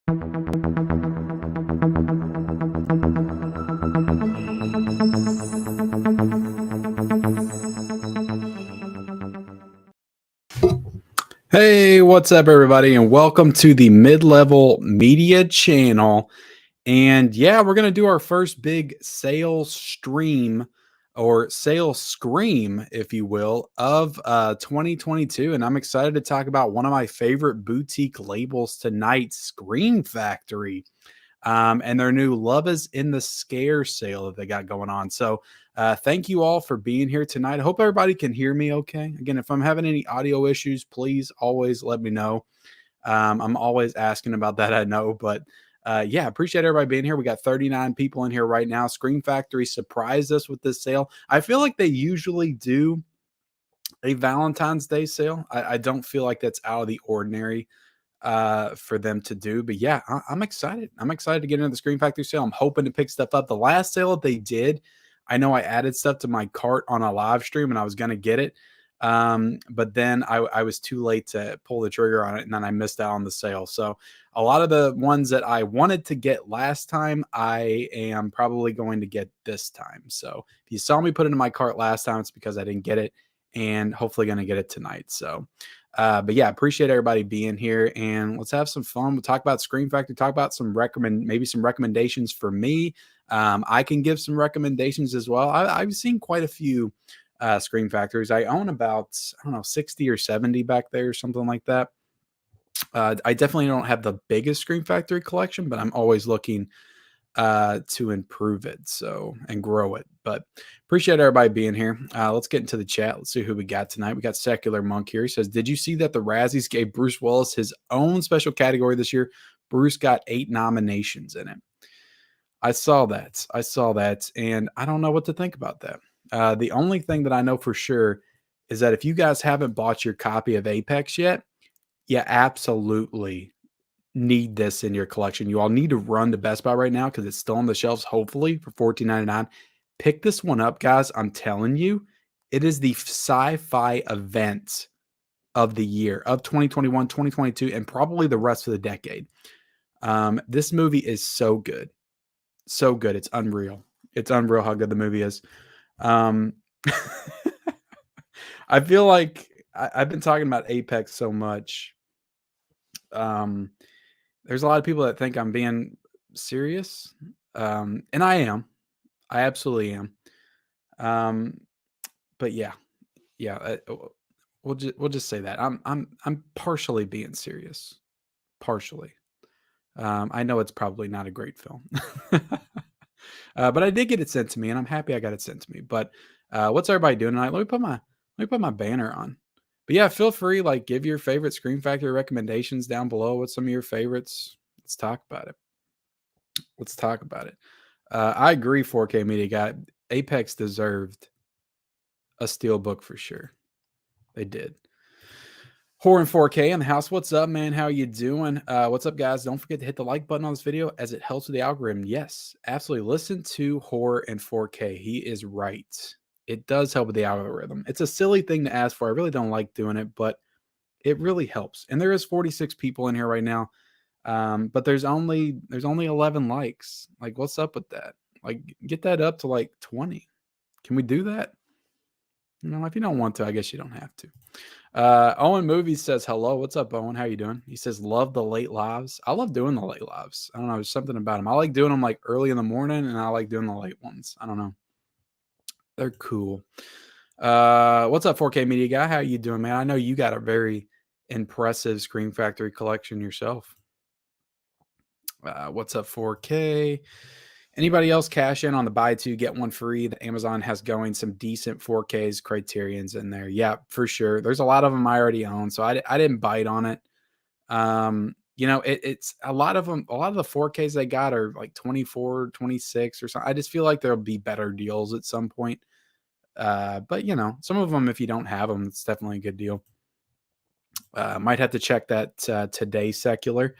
Hey, what's up, everybody, and welcome to the Mid-Level Media channel. And yeah, we're going to do our first big sales stream or sales scream, if you will, of 2022. And I'm excited to talk about one of my favorite boutique labels tonight, Scream Factory, and their new Love is in the Scare sale that they got going on. So thank you all for being here tonight. I hope everybody can hear me okay. Again, if I'm having any audio issues, please always let me know. I'm always asking about that, I know, but yeah, appreciate everybody being here. We got 39 people in here right now. Scream Factory surprised us with this sale. I feel like they usually do a Valentine's Day sale. I don't feel like that's out of the ordinary for them to do. But yeah, I'm excited. I'm excited to get into the Scream Factory sale. I'm hoping to pick stuff up. The last sale that they did, I know I added stuff to my cart on a live stream and I was going to get it. But then I was too late to pull the trigger on it, and then I missed out on the sale. So a lot of the ones that I wanted to get last time, I am probably going to get this time. So if you saw me put it in my cart last time, it's because I didn't get it, and hopefully going to get it tonight. So but yeah, appreciate everybody being here, and let's have some fun. We'll talk about Scream Factory, talk about maybe some recommendations for me. I can give some recommendations as well. I've seen quite a few Scream Factories. I own about, I don't know, 60 or 70 back there, something like that. I definitely don't have the biggest Scream Factory collection, but I'm always looking to improve it and grow it. But appreciate everybody being here. Let's get into the chat. Let's see who we got tonight. We got Secular Monk here. He says, did you see that the Razzies gave Bruce Willis his own special category this year? Bruce got 8 nominations in it. I saw that, and I don't know what to think about that. The only thing that I know for sure is that if you guys haven't bought your copy of Apex yet, you absolutely need this in your collection. You all need to run to Best Buy right now because it's still on the shelves, hopefully, for $14.99. Pick this one up, guys. I'm telling you, it is the sci-fi event of the year, of 2021, 2022, and probably the rest of the decade. This movie is so good. So good. It's unreal. It's unreal how good the movie is. I feel like I've been talking about Apex so much. There's a lot of people that think I'm being serious. And I am. I absolutely am. But yeah. We'll just say that. I'm partially being serious. Partially. I know it's probably not a great film. But I did get it sent to me, and I'm happy I got it sent to me. But what's everybody doing tonight? Let me put my banner on. But yeah, feel free, give your favorite Scream Factory recommendations down below. What's some of your favorites? Let's talk about it. I agree, 4K Media guy. Apex deserved a steel book for sure. They did. Horror in 4K in the house. What's up, man? How you doing? What's up, guys? Don't forget to hit the like button on this video as it helps with the algorithm. Yes, absolutely. Listen to Horror in 4K. He is right. It does help with the algorithm. It's a silly thing to ask for. I really don't like doing it, but it really helps. And there is 46 people in here right now. But there's only 11 likes. What's up with that? Get that up to 20. Can we do that? If you don't want to, I guess you don't have to. Owen Movies says hello. What's up, Owen? How you doing? He says love the late lives. I love doing the late lives. I don't know. There's something about them. I like doing them early in the morning, and I like doing the late ones. I don't know. They're cool. What's up, 4K Media guy? How you doing, man? I know you got a very impressive Scream Factory collection yourself. What's up, 4K? Anybody else cash in on the buy two, get one free that Amazon has going? Some decent 4Ks criterions in there. Yeah, for sure. There's a lot of them I already own, so I didn't bite on it. It's a lot of them. A lot of the 4Ks they got are 24, 26 or something. I just feel like there'll be better deals at some point. But some of them, if you don't have them, it's definitely a good deal. Might have to check that today, Secular.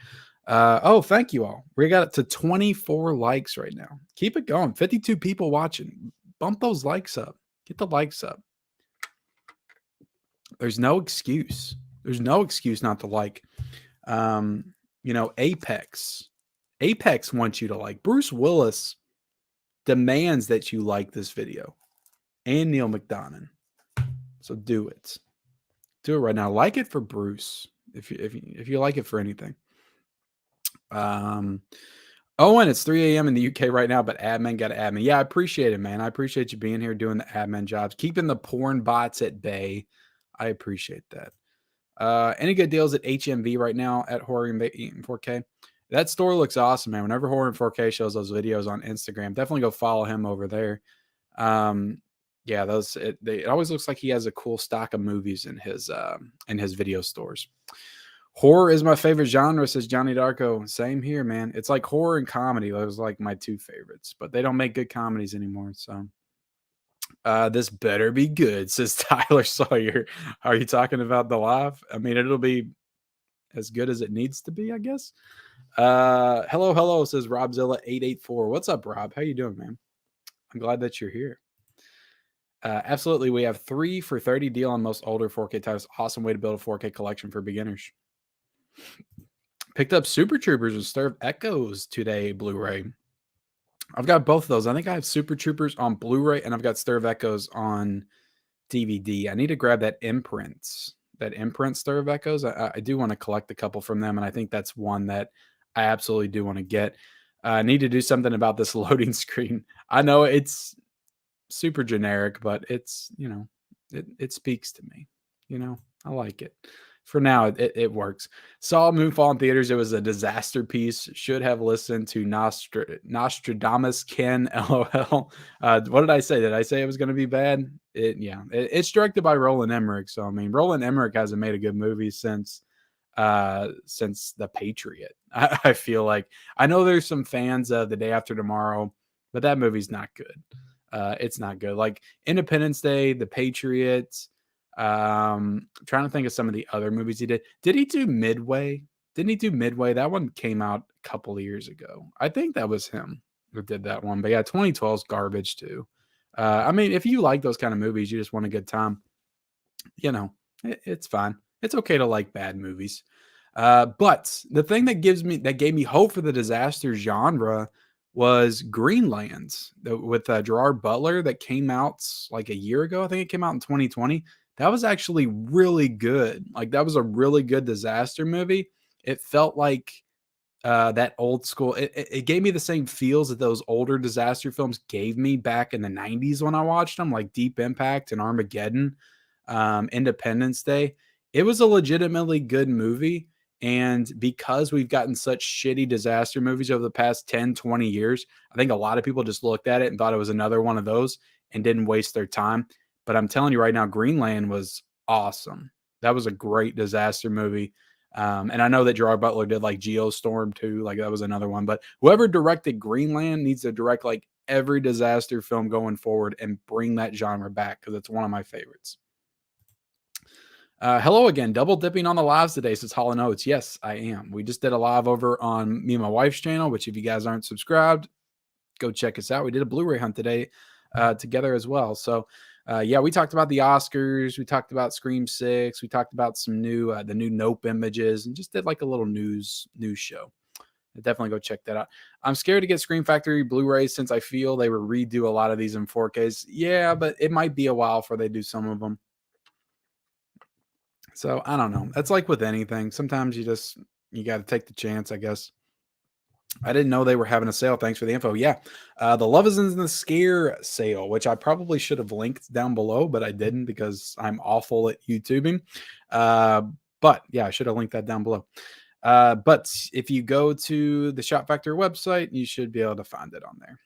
Oh, thank you all. We got it to 24 likes right now. Keep it going. 52 people watching. Bump those likes up. Get the likes up. There's no excuse. There's no excuse not to like. Apex. Apex wants you to like. Bruce Willis demands that you like this video, and Neil McDonough. So do it. Do it right now. Like it for Bruce. If you like it for anything. Owen, it's 3 a.m. in the UK right now, but admin got admin. Yeah, I appreciate it, man. I appreciate you being here doing the admin jobs, keeping the porn bots at bay. I appreciate that. Any good deals at HMV right now at Horror in 4K? That store looks awesome, man. Whenever Horror in 4K shows those videos on Instagram, definitely go follow him over there. Yeah, it always looks like he has a cool stock of movies in his video stores. Horror is my favorite genre, says Johnny Darko. Same here, man. It's like horror and comedy. Those are like my two favorites, but they don't make good comedies anymore. So this better be good, says Tyler Sawyer. Are you talking about the live? I mean, it'll be as good as it needs to be, I guess. Hello, says Robzilla884. What's up, Rob? How you doing, man? I'm glad that you're here. Absolutely. We have 3 for 30 deal on most older 4K titles. Awesome way to build a 4K collection for beginners. Picked up Super Troopers and Stir of Echoes today, Blu-ray. I've got both of those. I think I have Super Troopers on Blu-ray and I've got Stir of Echoes on DVD. I need to grab that imprint Stir of Echoes. I do want to collect a couple from them, and I think that's one that I absolutely do want to get. I need to do something about this loading screen. I know it's super generic, but it's, it speaks to me. I like it. For now, it works. Saw Moonfall in theaters. It was a disaster piece. Should have listened to Nostradamus Ken, LOL. What did I say? Did I say it was going to be bad? It's directed by Roland Emmerich. So, I mean, Roland Emmerich hasn't made a good movie since The Patriot. I feel like. I know there's some fans of The Day After Tomorrow, but that movie's not good. It's not good. Like Independence Day, The Patriots. Trying to think of some of the other movies he did. Did he do Midway? Didn't he do Midway? That one came out a couple of years ago. I think that was him who did that one. But yeah, 2012 is garbage too. I mean, if you like those kind of movies, you just want a good time, it's fine. It's okay to like bad movies. But the thing that gave me hope for the disaster genre was Greenland with Gerard Butler that came out like a year ago. I think it came out in 2020. That was actually really good. Like that was a really good disaster movie. It felt like that old school. It gave me the same feels that those older disaster films gave me back in the 90s when I watched them, like Deep Impact and Armageddon, Independence Day. It was a legitimately good movie. And because we've gotten such shitty disaster movies over the past 10, 20 years, I think a lot of people just looked at it and thought it was another one of those and didn't waste their time. But I'm telling you right now, Greenland was awesome. That was a great disaster movie. And I know that Gerard Butler did like Geostorm too. Like that was another one. But whoever directed Greenland needs to direct like every disaster film going forward and bring that genre back because it's one of my favorites. Hello again. Double dipping on the lives today, says Holland Oates. Yes, I am. We just did a live over on me and my wife's channel, which if you guys aren't subscribed, go check us out. We did a Blu-ray hunt today together as well. So yeah, we talked about the Oscars. We talked about Scream 6. We talked about some the new Nope images and just did like a little news show. Definitely go check that out. I'm scared to get Scream Factory Blu-rays since I feel they will redo a lot of these in 4Ks. Yeah, but it might be a while before they do some of them. So I don't know. That's like with anything. Sometimes you got to take the chance, I guess. I didn't know they were having a sale. Thanks for the info. Yeah. The Love is in the Scare sale, which I probably should have linked down below, but I didn't because I'm awful at YouTubing. But yeah, I should have linked that down below. But if you go to the Shop Factory website, you should be able to find it on there.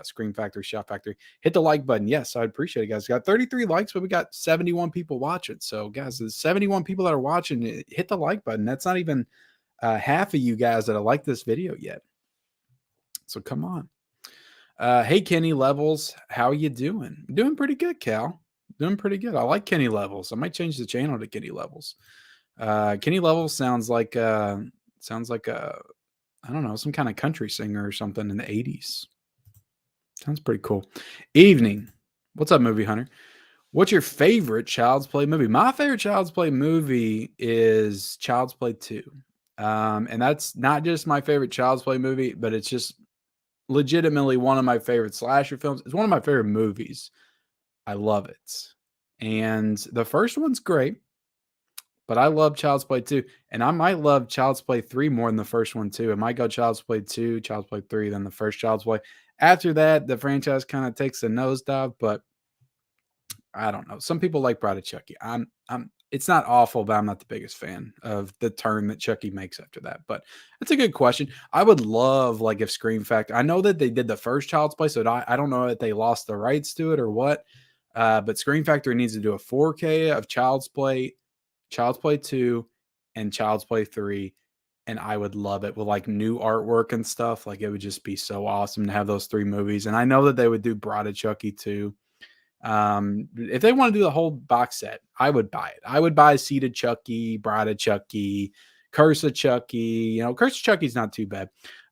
Scream Factory, Shop Factory. Hit the like button. Yes, I'd appreciate it, guys. We got 33 likes, but we got 71 people watching. So, guys, there's 71 people that are watching. Hit the like button. That's not even half of you guys that have liked this video yet. So come on. Hey, Kenny Levels, how you doing? Doing pretty good, Cal. Doing pretty good. I like Kenny Levels. I might change the channel to Kenny Levels. Kenny Levels sounds like I don't know, some kind of country singer or something in the 80s. Sounds pretty cool. Evening. What's up, Movie Hunter? What's your favorite Child's Play movie? My favorite Child's Play movie is Child's Play 2. And that's not just my favorite Child's Play movie, but it's just legitimately one of my favorite slasher films. It's one of my favorite movies. I love it. And the first one's great, but I love Child's Play 2. And I might love Child's Play 3 more than the first one, too. It might go Child's Play 2, Child's Play 3 than the first Child's Play. After that, the franchise kind of takes a nosedive, but I don't know. Some people like Bride of Chucky. It's not awful, but I'm not the biggest fan of the turn that Chucky makes after that. But that's a good question. I would love, like, if Scream Factory, I know that they did the first Child's Play, so I don't know if they lost the rights to it or what. But Scream Factory needs to do a 4K of Child's Play, Child's Play 2, and Child's Play 3. And I would love it with like new artwork and stuff. Like, it would just be so awesome to have those three movies. And I know that they would do Bride of Chucky too. If they want to do the whole box set, I would buy it. I would buy Seed of Chucky, Bride of Chucky, Curse of Chucky. You know, Curse of Chucky's not too bad.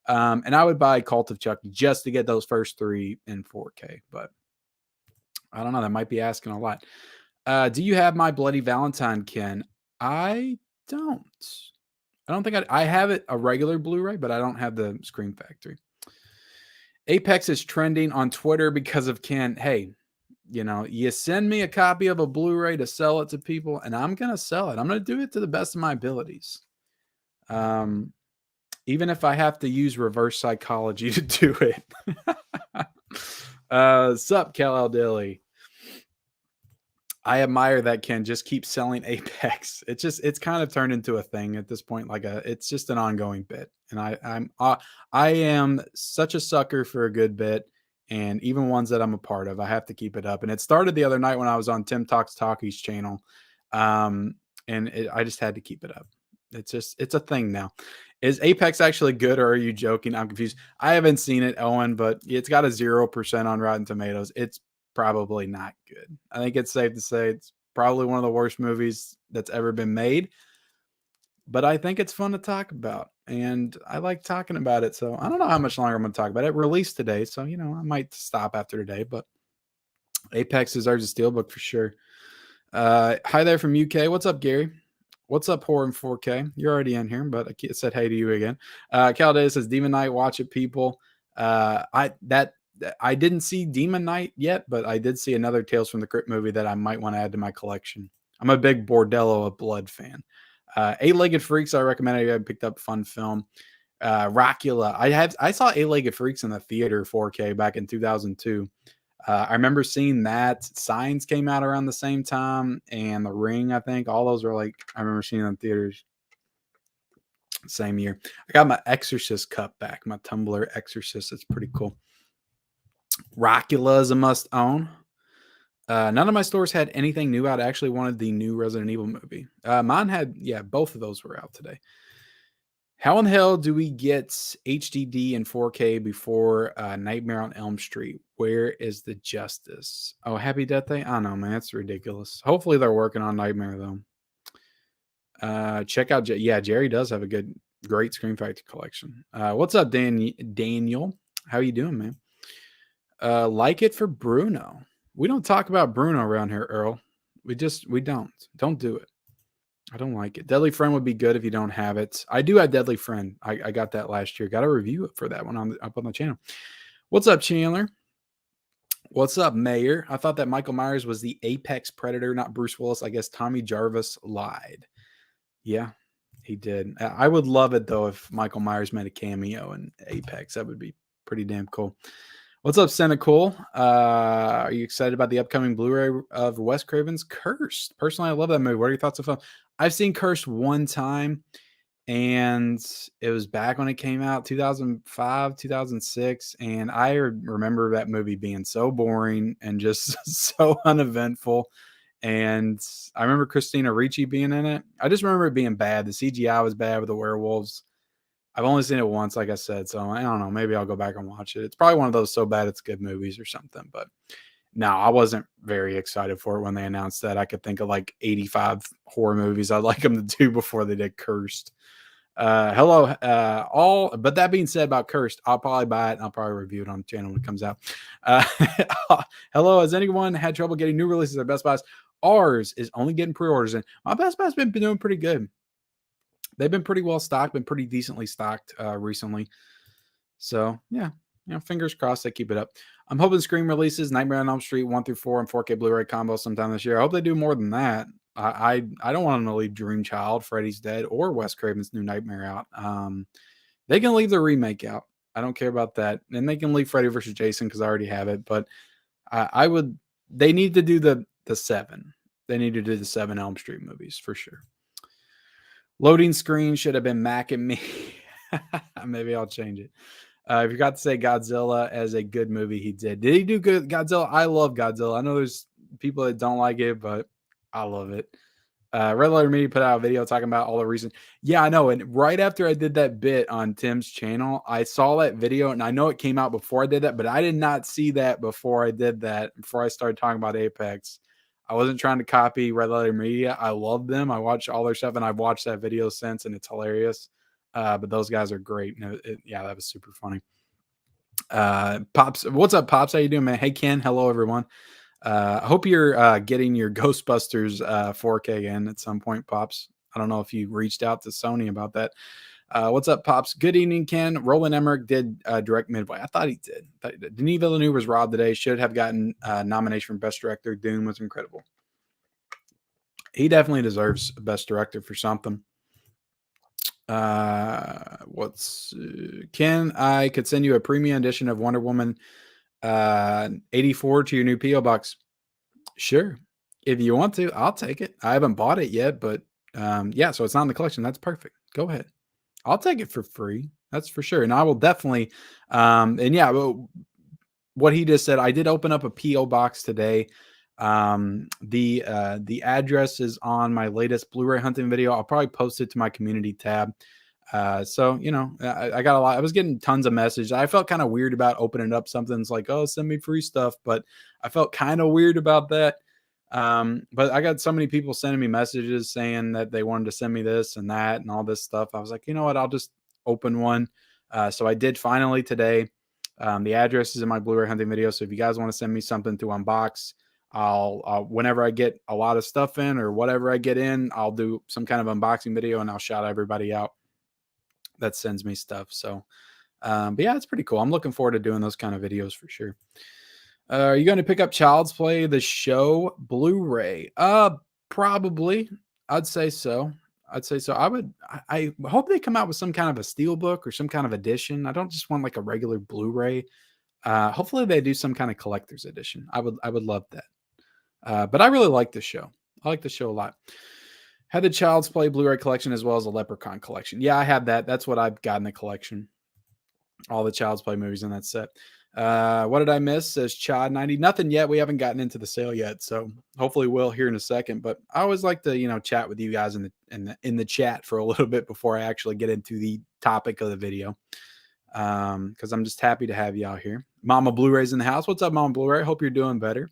And I would buy Cult of Chucky just to get those first three in 4K. But I don't know. That might be asking a lot. Do you have My Bloody Valentine, Ken? I don't. I don't think I have it a regular Blu-ray, but I don't have the Scream Factory. Apex is trending on Twitter because of Ken. Hey, you know, you send me a copy of a Blu-ray to sell it to people, and I'm going to sell it. I'm going to do it to the best of my abilities. Even if I have to use reverse psychology to do it. Sup, Cal Dilly. I admire that Ken just keeps selling Apex. It's kind of turned into a thing at this point. It's just an ongoing bit. And I am such a sucker for a good bit. And even ones that I'm a part of, I have to keep it up. And it started the other night when I was on Tim Talks Talkies channel. I just had to keep it up. It's a thing now. Is Apex actually good, or are you joking? I'm confused. I haven't seen it, Owen, but it's got a 0% on Rotten Tomatoes. It's probably not good. I think it's safe to say it's probably one of the worst movies that's ever been made. But I think it's fun to talk about, and I like talking about it. So I don't know how much longer I'm going to talk about it. It released today, so you know I might stop after today. But Apex deserves a steelbook for sure. Hi there from UK. What's up, Gary? What's up, Horror in 4K? You're already in here, but I said hey to you again. Calday says Demon Knight. Watch it, people. I didn't see Demon Knight yet, but I did see another Tales from the Crypt movie that I might want to add to my collection. I'm a big Bordello of Blood fan. Eight-Legged Freaks, I recommend. I picked up fun film. Rockula. I saw Eight-Legged Freaks in the theater 4K back in 2002. I remember seeing that. Signs came out around the same time, and The Ring, I think. All those were I remember seeing them in theaters same year. I got my Exorcist cup back, my Tumblr Exorcist. It's pretty cool. Rockula is a must own. None of my stores had anything new out. I actually wanted the new Resident Evil movie. Mine had, both of those were out today. How in the hell do we get HDD and 4K before Nightmare on Elm Street? Where is the justice? Oh, Happy Death Day? I don't know, man. That's ridiculous. Hopefully they're working on Nightmare, though. Check out, Jerry does have a great Scream Factory collection. What's up, Daniel? How you doing, man? Like it for Bruno. We don't talk about Bruno around here, Earl. We don't. Don't do it. I don't like it. Deadly Friend would be good if you don't have it. I do have Deadly Friend. I got that last year. Got a review for that one up on the channel. What's up, Chandler? What's up, Mayor? I thought that Michael Myers was the apex predator, not Bruce Willis. I guess Tommy Jarvis lied. Yeah, he did. I would love it, though, if Michael Myers made a cameo in Apex. That would be pretty damn cool. What's up, Senecal? Are you excited about the upcoming Blu-ray of Wes Craven's Cursed? Personally, I love that movie. What are your thoughts on film? I've seen Cursed one time, and it was back when it came out, 2005, 2006, and I remember that movie being so boring and just so uneventful. And I remember Christina Ricci being in it. I just remember it being bad. The CGI was bad with the werewolves. I've only seen it once, like I said, so I don't know. Maybe I'll go back and watch it. It's probably one of those so bad it's good movies or something. But no, I wasn't very excited for it when they announced that. I could think of like 85 horror movies I'd like them to do before they did Cursed. Hello, all. But that being said about Cursed, I'll probably buy it and I'll probably review it on the channel when it comes out. Hello, has anyone had trouble getting new releases at Best Buys? Ours is only getting pre-orders in. My Best Buy's been doing pretty good. they've been pretty well stocked, been pretty decently stocked recently. So yeah, fingers crossed they keep it up. I'm hoping Scream releases Nightmare on Elm Street 1 through 4 and 4K Blu-ray combo sometime this year. I hope they do more than that. I don't want them to leave Dream Child, Freddy's Dead, or Wes Craven's New Nightmare out. They can leave the remake out. I don't care about that, and they can leave Freddy versus Jason because I already have it. But I would. They need to do the 7. They need to do the 7 Elm Street movies for sure. Loading screen should have been Mac and me. Maybe I'll change it. I forgot to say Godzilla as a good movie. He did. Did he do good? Godzilla. I love Godzilla. I know there's people that don't like it, but I love it. Red Letter Media put out a video talking about all the reasons. Yeah, I know. And right after I did that bit on Tim's channel, I saw that video, and I know it came out before I did that, but I did not see that before I did that. Before I started talking about Apex, I wasn't trying to copy Red Letter Media. I love them. I watch all their stuff, and I've watched that video since, and it's hilarious. But those guys are great. And yeah, that was super funny. Pops, what's up, Pops? How you doing, man? Hey, Ken. Hello, everyone. I hope you're getting your Ghostbusters 4K in at some point, Pops. I don't know if you reached out to Sony about that. What's up, Pops? Good evening, Ken. Roland Emmerich did direct Midway. I thought he did. Denis Villeneuve was robbed today. Should have gotten nomination for Best Director. Dune was incredible. He definitely deserves Best Director for something. Ken, I could send you a premium edition of Wonder Woman 84 to your new PO box. Sure. If you want to, I'll take it. I haven't bought it yet, but yeah, so it's not in the collection. That's perfect. Go ahead. I'll take it for free. That's for sure. And I will definitely and yeah, what he just said, I did open up a PO box today. The address is on my latest Blu-ray hunting video. I'll probably post it to my community tab. So I got a lot. I was getting tons of messages. I felt kind of weird about opening up something. It's like, oh, send me free stuff, but I felt kind of weird about that. But I got so many people sending me messages saying that they wanted to send me this and that and all this stuff. I was like, you know what? I'll just open one. So I did finally today. The address is in my Blu-ray hunting video. So if you guys want to send me something to unbox, I'll whenever I get a lot of stuff in or whatever I get in, I'll do some kind of unboxing video and I'll shout everybody out that sends me stuff. So, but yeah, it's pretty cool. I'm looking forward to doing those kind of videos for sure. Are you going to pick up Child's Play, the show Blu-ray? Probably. I'd say so. I hope they come out with some kind of a steel book or some kind of edition. I don't just want like a regular Blu-ray. Hopefully they do some kind of collector's edition. I would love that. But I really like the show. I like the show a lot. Had the Child's Play Blu-ray collection as well as a Leprechaun collection. Yeah, I have that. That's what I've got in the collection. All the Child's Play movies in that set. What did I miss? Says Chad 90. Nothing yet. We haven't gotten into the sale yet, so hopefully we'll here in a second. But I always like to chat with you guys in the chat for a little bit before I actually get into the topic of the video. Because I'm just happy to have you out here. Mama Blu-ray's in the house. What's up, Mama Blu-ray? Hope you're doing better.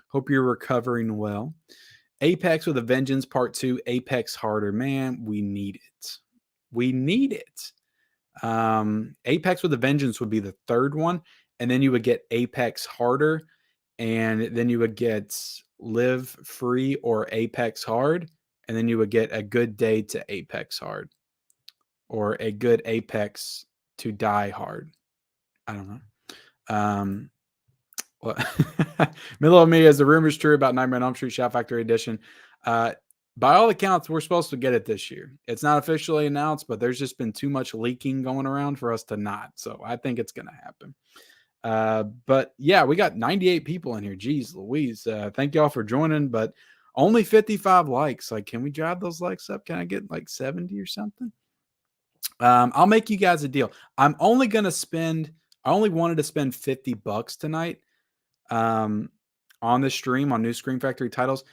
Hope you're recovering well. Apex with a Vengeance Part 2. Apex Harder. Man, we need it. We need it. Apex with a Vengeance would be the third one. And then you would get Apex Harder. And then you would get Live Free or Apex Hard. And then you would get A Good Day to Apex Hard. Or A Good Apex to Die Hard. I don't know. Middle of me, as the rumors true about Nightmare on Elm Street Shout Factory Edition. By all accounts, we're supposed to get it this year. It's not officially announced, but there's just been too much leaking going around for us to not. So I think it's going to happen. But yeah, we got 98 people in here. Jeez Louise. Thank y'all for joining, but only 55 likes. Like, can we drive those likes up? Can I get like 70 or something? I'll make you guys a deal. I only wanted to spend $50 tonight on the stream on new Scream Factory titles.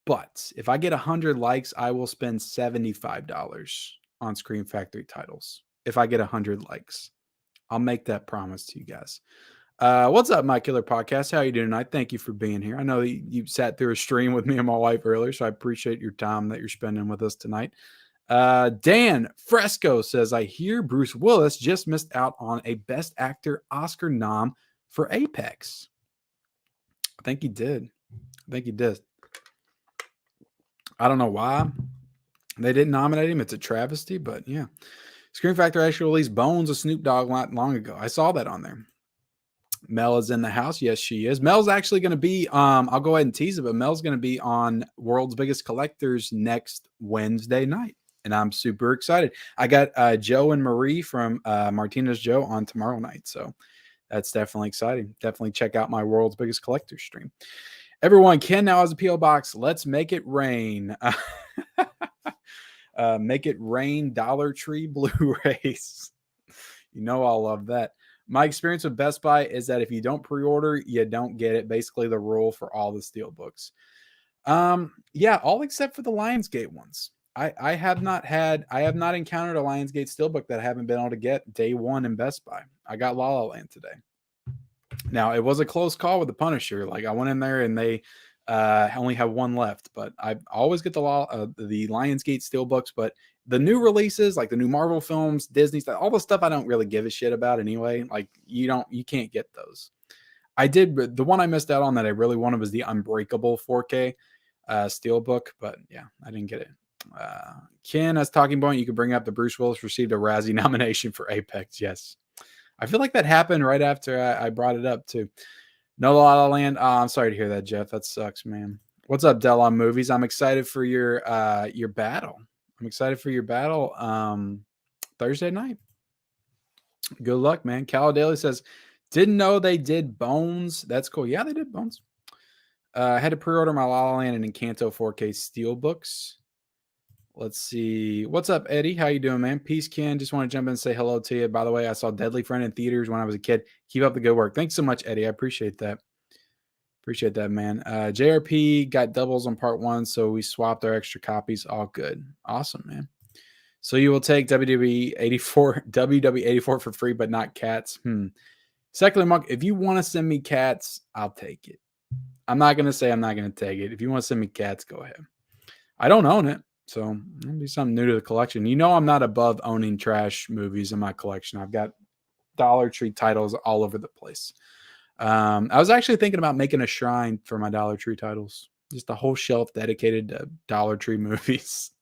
But if I get 100 likes, I will spend $75 on Scream Factory titles. If I get 100 likes, I'll make that promise to you guys. What's up, My Killer Podcast? How you doing tonight? Thank you for being here. I know you sat through a stream with me and my wife earlier, so I appreciate your time that you're spending with us tonight. Dan Fresco says, I hear Bruce Willis just missed out on a Best Actor Oscar nom for Apex. I think he did. I don't know why. They didn't nominate him. It's a travesty, but yeah. Scream Factory actually released Bones of Snoop Dogg not long ago. I saw that on there. Mel is in the house. Yes, she is. Mel's actually going to be, I'll go ahead and tease it, but Mel's going to be on World's Biggest Collectors next Wednesday night. And I'm super excited. I got Joe and Marie from Martinez Joe on tomorrow night. So that's definitely exciting. Definitely check out my World's Biggest Collectors stream. Everyone, Ken now has a P.O. box. Let's make it rain. Make it rain Dollar Tree Blu-rays. You know I'll love that. My experience with Best Buy is that if you don't pre-order, you don't get it. Basically the rule for all the steelbooks. Yeah, all except for the Lionsgate ones. I have not encountered a Lionsgate steelbook that I haven't been able to get day one in Best Buy. I got La La Land today. Now it was a close call with the Punisher. Like I went in there and they only have one left, but I always get the Lionsgate steelbooks. But the new releases, like the new Marvel films, Disney stuff, all the stuff I don't really give a shit about anyway. Like you can't get those. I did the one I missed out on that I really wanted was the Unbreakable 4K steelbook, but yeah, I didn't get it. Ken, as talking point, you could bring up the Bruce Willis received a Razzie nomination for Apex. Yes, I feel like that happened right after I brought it up too. No La La Land. Oh, I'm sorry to hear that, Jeff. That sucks, man. What's up, Del on movies? I'm excited for your battle. I'm excited for your battle Thursday night. Good luck, man. Cal Daly says, didn't know they did Bones. That's cool. Yeah, they did Bones. I had to pre-order my La La Land and Encanto 4K steelbooks. Let's see. What's up, Eddie? How you doing, man? Peace, Ken. Just want to jump in and say hello to you. By the way, I saw Deadly Friend in theaters when I was a kid. Keep up the good work. Thanks so much, Eddie. I appreciate that. Appreciate that, man. JRP got doubles on part one, so we swapped our extra copies. All good. Awesome, man. So you will take WWE 84 for free, but not cats. Secular Monk, if you want to send me cats, I'll take it. I'm not going to say I'm not going to take it. If you want to send me cats, go ahead. I don't own it, so it'll be something new to the collection. You know I'm not above owning trash movies in my collection. I've got Dollar Tree titles all over the place. I was actually thinking about making a shrine for my Dollar Tree titles. Just a whole shelf dedicated to Dollar Tree movies.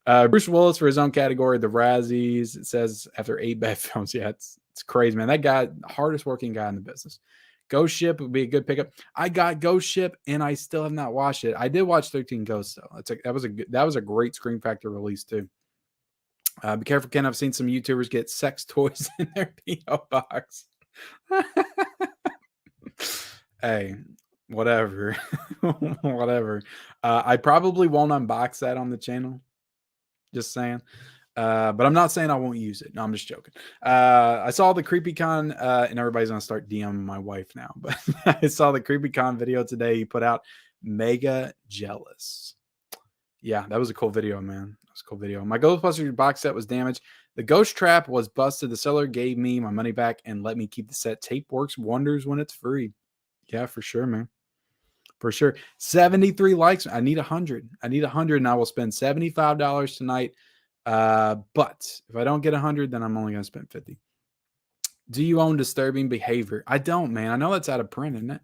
Bruce Willis for his own category, the Razzies. It says after 8 bad films. Yeah, it's crazy, man. That guy, hardest working guy in the business. Ghost Ship would be a good pickup. I got Ghost Ship and I still have not watched it. I did watch 13 Ghosts though. That was a great Scream Factor release too. Be careful, Ken. I've seen some YouTubers get sex toys in their PO box. Hey, whatever. Whatever. I probably won't unbox that on the channel. Just saying. But I'm not saying I won't use it. No, I'm just joking. I saw the CreepyCon, and everybody's gonna start DMing my wife now. But I saw the CreepyCon video today. He put out Mega Jealous. Yeah, that was a cool video, man. That was a cool video. My Ghostbusters box set was damaged. The ghost trap was busted. The seller gave me my money back and let me keep the set. Tape works wonders when it's free. Yeah, for sure, man. For sure. 73 likes. I need 100. I need 100 and I will spend $75 tonight. But if I don't get 100, then I'm only going to spend 50. Do you own Disturbing Behavior? I don't, man. I know that's out of print, isn't it?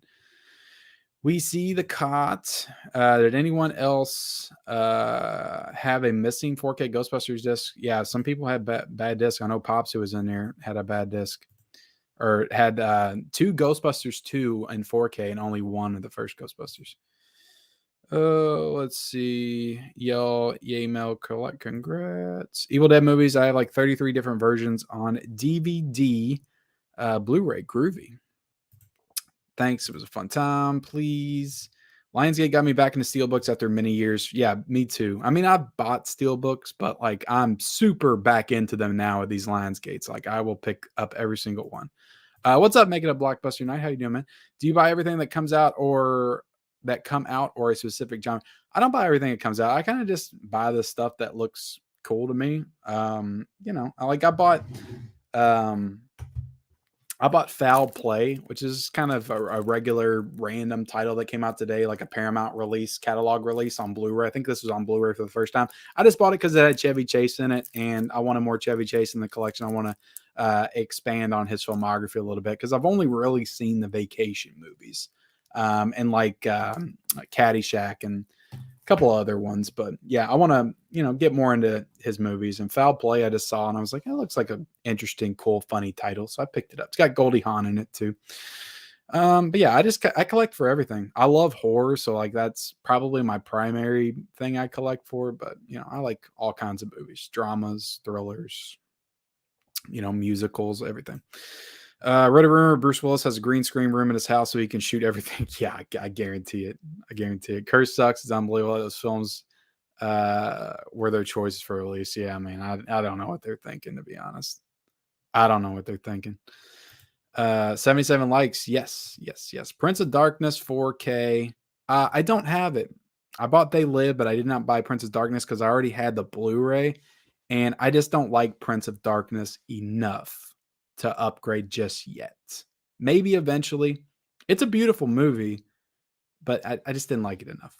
We see the cot. Did anyone else have a missing 4K Ghostbusters disc? Yeah, some people had bad disc. I know Pops, who was in there, had a bad disc. Or had 2 Ghostbusters 2 in 4K and only one of the first Ghostbusters. Let's see. Y'all, yay, mail, collect, congrats. Evil Dead movies. I have like 33 different versions on DVD, Blu-ray. Groovy. Thanks. It was a fun time. Please. Lionsgate got me back into steelbooks after many years. Yeah, me too. I mean, I bought steelbooks, but like I'm super back into them now with these Lionsgates. Like I will pick up every single one. What's up? Make it a blockbuster night. How you doing, man? Do you buy everything that comes out or a specific genre? I don't buy everything that comes out. I kind of just buy the stuff that looks cool to me. I bought Foul Play, which is kind of a regular random title that came out today, like a Paramount release, catalog release on Blu-ray. I think this was on Blu-ray for the first time. I just bought it because it had Chevy Chase in it, and I wanted more Chevy Chase in the collection. I want to expand on his filmography a little bit because I've only really seen the vacation movies and like Caddyshack and couple other ones, but yeah, I want to, get more into his movies. And Foul Play I just saw and I was like, it looks like an interesting, cool, funny title. So I picked it up. It's got Goldie Hawn in it too. But yeah, I collect for everything. I love horror, so like that's probably my primary thing I collect for, but I like all kinds of movies, dramas, thrillers, musicals, everything. Read a rumor Bruce Willis has a green screen room in his house so he can shoot everything. Yeah, I guarantee it. I guarantee it. Curse sucks. It's unbelievable. Those films were their choices for release. Yeah, man. I don't know what they're thinking, to be honest. I don't know what they're thinking. 77 likes. Yes, yes, yes. Prince of Darkness 4K. I don't have it. I bought They Live, but I did not buy Prince of Darkness because I already had the Blu-ray, and I just don't like Prince of Darkness enough to upgrade just yet. Maybe eventually. It's a beautiful movie, but I just didn't like it enough.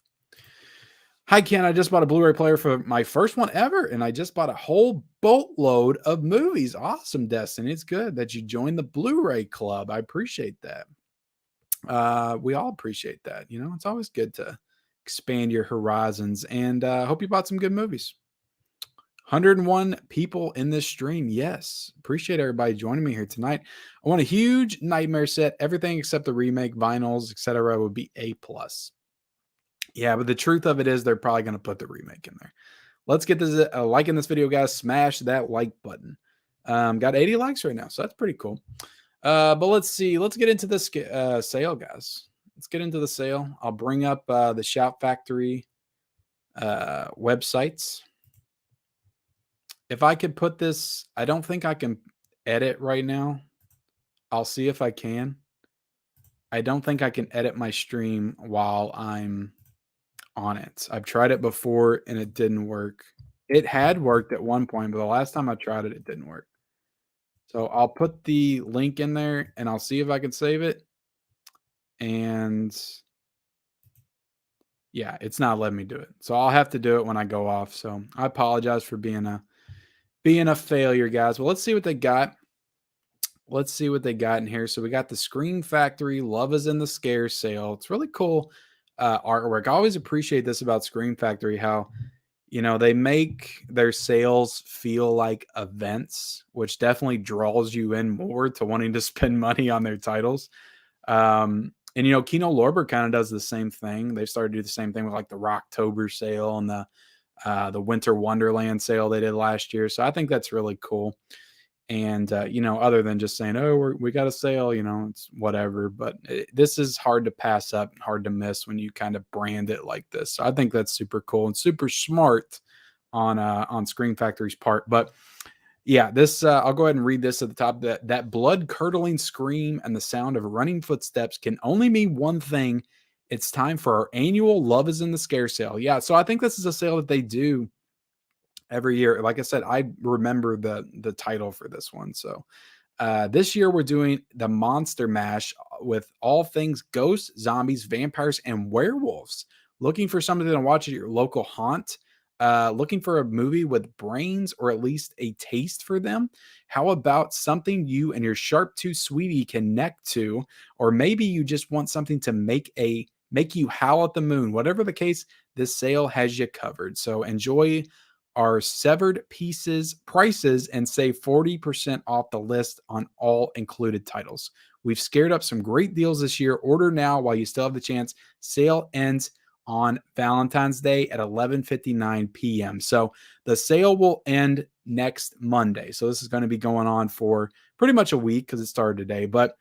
Hi, Ken. I just bought a Blu-ray player for my first one ever, and I just bought a whole boatload of movies. Awesome, Destiny. It's good that you joined the Blu-ray club. I appreciate that. We all appreciate that. It's always good to expand your horizons, and hope you bought some good movies. 101 people in this stream. Yes. Appreciate everybody joining me here tonight. I want a huge Nightmare set. Everything except the remake, vinyls, etc. would be A+. Yeah, but the truth of it is they're probably going to put the remake in there. Let's get this liking this video, guys. Smash that like button. Got 80 likes right now, so that's pretty cool. But let's see. Let's get into this sale, guys. Let's get into the sale. I'll bring up the Shout Factory websites. If I could put this, I don't think I can edit right now. I'll see if I can. I don't think I can edit my stream while I'm on it. I've tried it before and it didn't work. It had worked at one point, but the last time I tried it, it didn't work. So I'll put the link in there and I'll see if I can save it. And yeah, it's not letting me do it. So I'll have to do it when I go off. So I apologize for being a failure, guys. Well, let's see what they got. Let's see what they got in here. So we got the Scream Factory Love is in the Scare sale. It's really cool artwork. I always appreciate this about Scream Factory, how they make their sales feel like events, which definitely draws you in more to wanting to spend money on their titles. And Kino Lorber kind of does the same thing. They started to do the same thing with like the Rocktober sale and the Winter Wonderland sale they did last year. So I think that's really cool. And other than just saying, "Oh, we got a sale," it's whatever. But this is hard to pass up, hard to miss when you kind of brand it like this. So I think that's super cool and super smart on Scream Factory's part. But yeah, this I'll go ahead and read this at the top. That blood curdling scream and the sound of running footsteps can only mean one thing. It's time for our annual Love is in the Scare sale. Yeah, so I think this is a sale that they do every year. Like I said, I remember the title for this one. So this year we're doing the Monster Mash with all things ghosts, zombies, vampires, and werewolves. Looking for something to watch at your local haunt? Looking for a movie with brains or at least a taste for them? How about something you and your sharp tooth sweetie connect to? Or maybe you just want something to make you howl at the moon. Whatever the case, this sale has you covered. So enjoy our severed pieces prices and save 40% off the list on all included titles. We've scared up some great deals this year. Order now while you still have the chance. Sale ends on Valentine's Day at 11:59 p.m. So the sale will end next Monday. So this is going to be going on for pretty much a week because it started today. But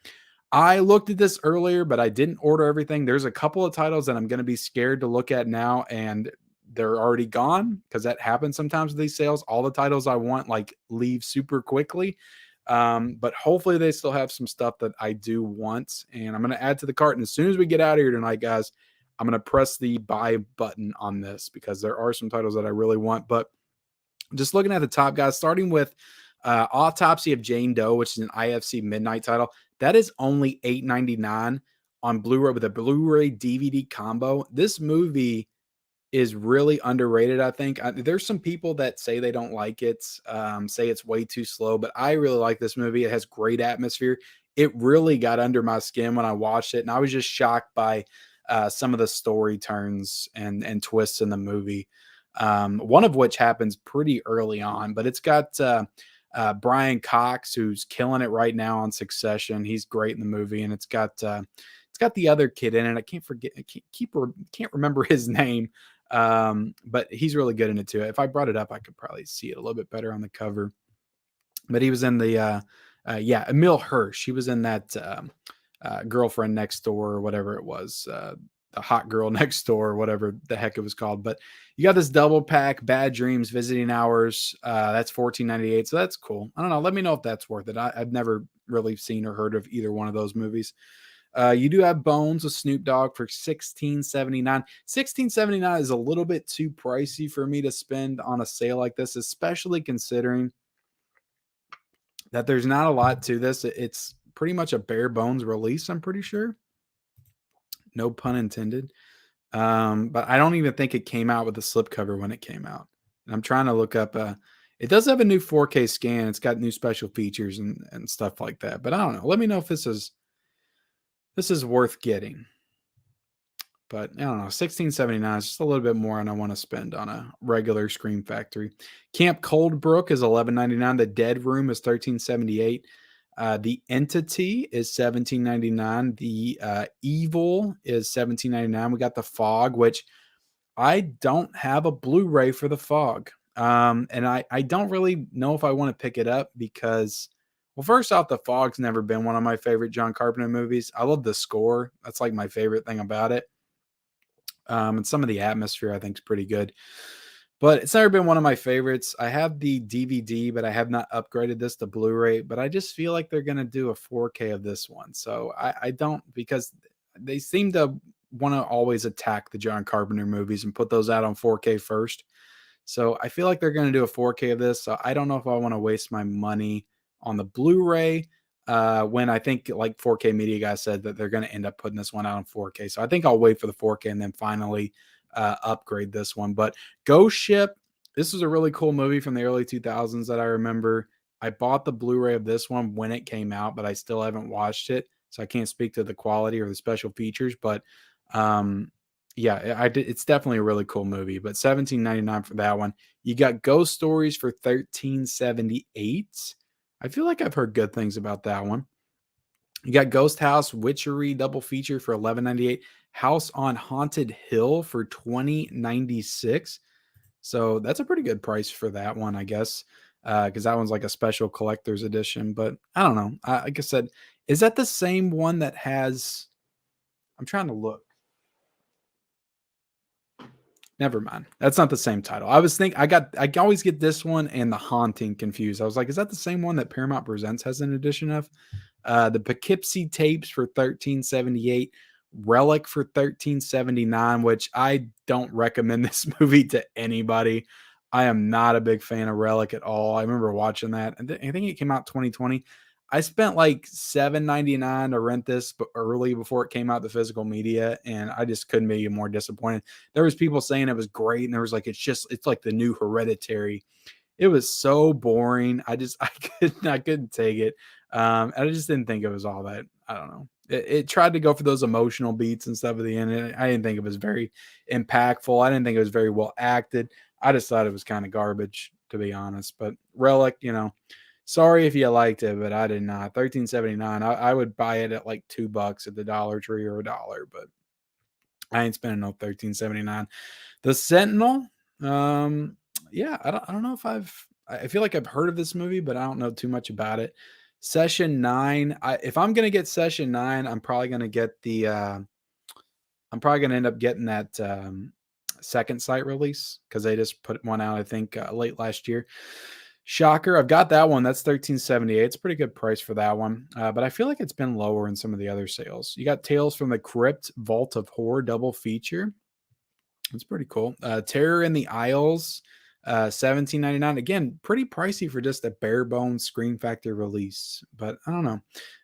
I looked at this earlier, but I didn't order everything. There's a couple of titles that I'm going to be scared to look at now, and they're already gone because that happens sometimes with these sales. All the titles I want like leave super quickly. But hopefully they still have some stuff that I do want, and I'm going to add to the cart. And as soon as we get out of here tonight, guys, I'm going to press the buy button on this because there are some titles that I really want. But just looking at the top, guys, starting with Autopsy of Jane Doe, which is an IFC Midnight title. That is only $8.99 on Blu-ray with a Blu-ray DVD combo. This movie is really underrated, I think. There's some people that say they don't like it, say it's way too slow, but I really like this movie. It has great atmosphere. It really got under my skin when I watched it, and I was just shocked by some of the story turns and twists in the movie. One of which happens pretty early on, but it's got Brian Cox, who's killing it right now on Succession. He's great in the movie, and it's got the other kid in it. I can't forget, can't remember his name, but he's really good in it too. If I brought it up, I could probably see it a little bit better on the cover. But he was in the yeah, Emil Hirsch. He was in that Girlfriend Next Door or whatever it was. The Hot Girl Next Door, or whatever the heck it was called. But you got this double pack, Bad Dreams, Visiting Hours. That's $14.98, so that's cool. I don't know. Let me know if that's worth it. I've never really seen or heard of either one of those movies. You do have Bones with Snoop Dogg for $16.79. $16.79 is a little bit too pricey for me to spend on a sale like this, especially considering that there's not a lot to this. It's pretty much a bare bones release, I'm pretty sure. No pun intended. But I don't even think it came out with a slipcover when it came out. And I'm trying to look up. It does have a new 4K scan. It's got new special features and stuff like that. But I don't know. Let me know if this is worth getting. But I don't know, $16.79 is just a little bit more than I want to spend on a regular Scream Factory. Camp Coldbrook is $11.99. The Dead Room is $13.78. The Entity is $17.99. The Evil is $17.99. We got The Fog, which I don't have a Blu-ray for The Fog. And I don't really know if I want to pick it up because, well, first off, The Fog's never been one of my favorite John Carpenter movies. I love the score. That's like my favorite thing about it. And some of the atmosphere I think is pretty good, but it's never been one of my favorites. I have the DVD, but I have not upgraded this to Blu-ray, but I just feel like they're going to do a 4K of this one. So I don't, because they seem to want to always attack the John Carpenter movies and put those out on 4K first. So I feel like they're going to do a 4K of this. So I don't know if I want to waste my money on the Blu-ray when I think like 4K Media guys said that they're going to end up putting this one out on 4K. So I think I'll wait for the 4K and then finally upgrade this one. But Ghost Ship, this was a really cool movie from the early 2000s that I remember. I bought the Blu-ray of this one when it came out, but I still haven't watched it. So I can't speak to the quality or the special features, but yeah, it's definitely a really cool movie, but $17.99 for that one. You got Ghost Stories for $13.78. I feel like I've heard good things about that one. You got Ghost House Witchery double feature for $11.98. House on Haunted Hill for $20.96. So that's a pretty good price for that one, I guess, because that one's like a special collector's edition. But I don't know. Like I said, is that the same one that has? I'm trying to look. Never mind. That's not the same title. I was thinking I always get this one and The Haunting confused. I was like, is that the same one that Paramount Presents has an edition of? The Poughkeepsie tapes for $13.78, Relic for $13.79, which I don't recommend this movie to anybody. I am not a big fan of Relic at all. I remember watching that. I think it came out 2020. I spent like $7.99 to rent this early before it came out the physical media, and I just couldn't be more disappointed. There was people saying it was great, and there was like it's like the new Hereditary. It was so boring. I couldn't take it. I just didn't think it was all that. I don't know. It tried to go for those emotional beats and stuff at the end. And I didn't think it was very impactful. I didn't think it was very well acted. I just thought it was kind of garbage, to be honest. But Relic, sorry if you liked it, but I did not. $13.79. I would buy it at like $2 at the Dollar Tree or $1, but I ain't spending no $13.79. The Sentinel. Yeah, I don't know if I feel like I've heard of this movie, but I don't know too much about it. Session 9. If I'm gonna get Session 9, I'm probably gonna get the I'm probably gonna end up getting that second site release because they just put one out, I think, late last year. Shocker, I've got that one. That's $13.78. It's a pretty good price for that one. But I feel like it's been lower in some of the other sales. You got Tales from the Crypt, Vault of Horror double feature. It's pretty cool. Terror in the Isles, $17.99. Again, pretty pricey for just a bare bones Scream Factor release, but I don't know.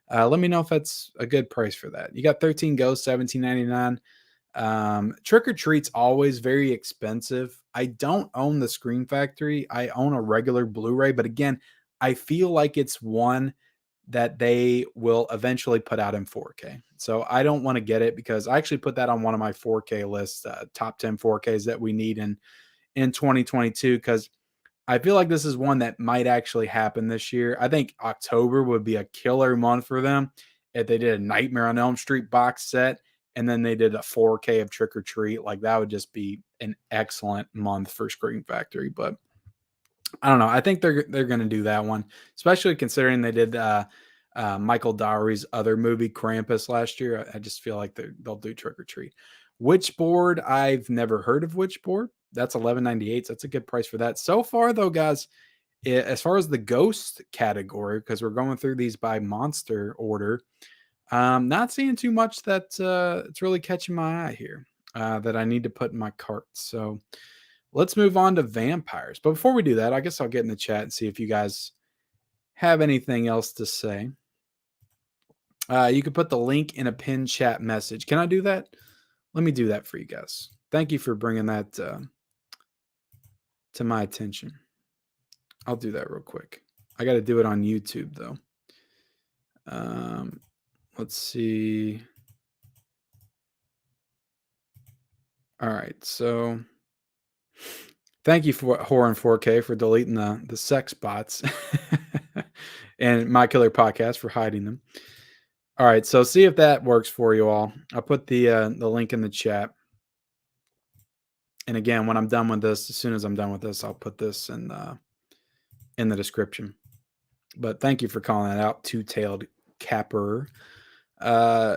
Let me know if that's a good price for that. You got 13 Ghosts, $17.99. Trick or Treat's always very expensive. I don't own the Scream Factory. I own a regular Blu-ray, but again, I feel like it's one that they will eventually put out in 4K. So I don't want to get it because I actually put that on one of my 4K lists, top 10 4Ks that we need in 2022, because I feel like this is one that might actually happen this year. I think October would be a killer month for them if they did a Nightmare on Elm Street box set and then they did a 4K of Trick or Treat. Like that would just be an excellent month for Scream Factory. But I don't know. I think they're going to do that one, especially considering they did Michael Dowery's other movie, Krampus, last year. I just feel like they'll do Trick or Treat. Witchboard, I've never heard of Witchboard. That's 11.98. So that's a good price for that. So far, though, guys, as far as the ghost category, because we're going through these by monster order, not seeing too much that it's really catching my eye here that I need to put in my cart. So let's move on to vampires. But before we do that, I guess I'll get in the chat and see if you guys have anything else to say. You can put the link in a pinned chat message. Can I do that? Let me do that for you guys. Thank you for bringing that to my attention. I'll do that real quick. I got to do it on YouTube, though. Let's see. All right. So thank you for Horror in 4K for deleting the sex bots and My Killer Podcast for hiding them. All right. So see if that works for you all. I'll put the link in the chat. And again, when I'm done with this, as soon as I'm done with this, I'll put this in the description. But thank you for calling that out, Two-Tailed Capper.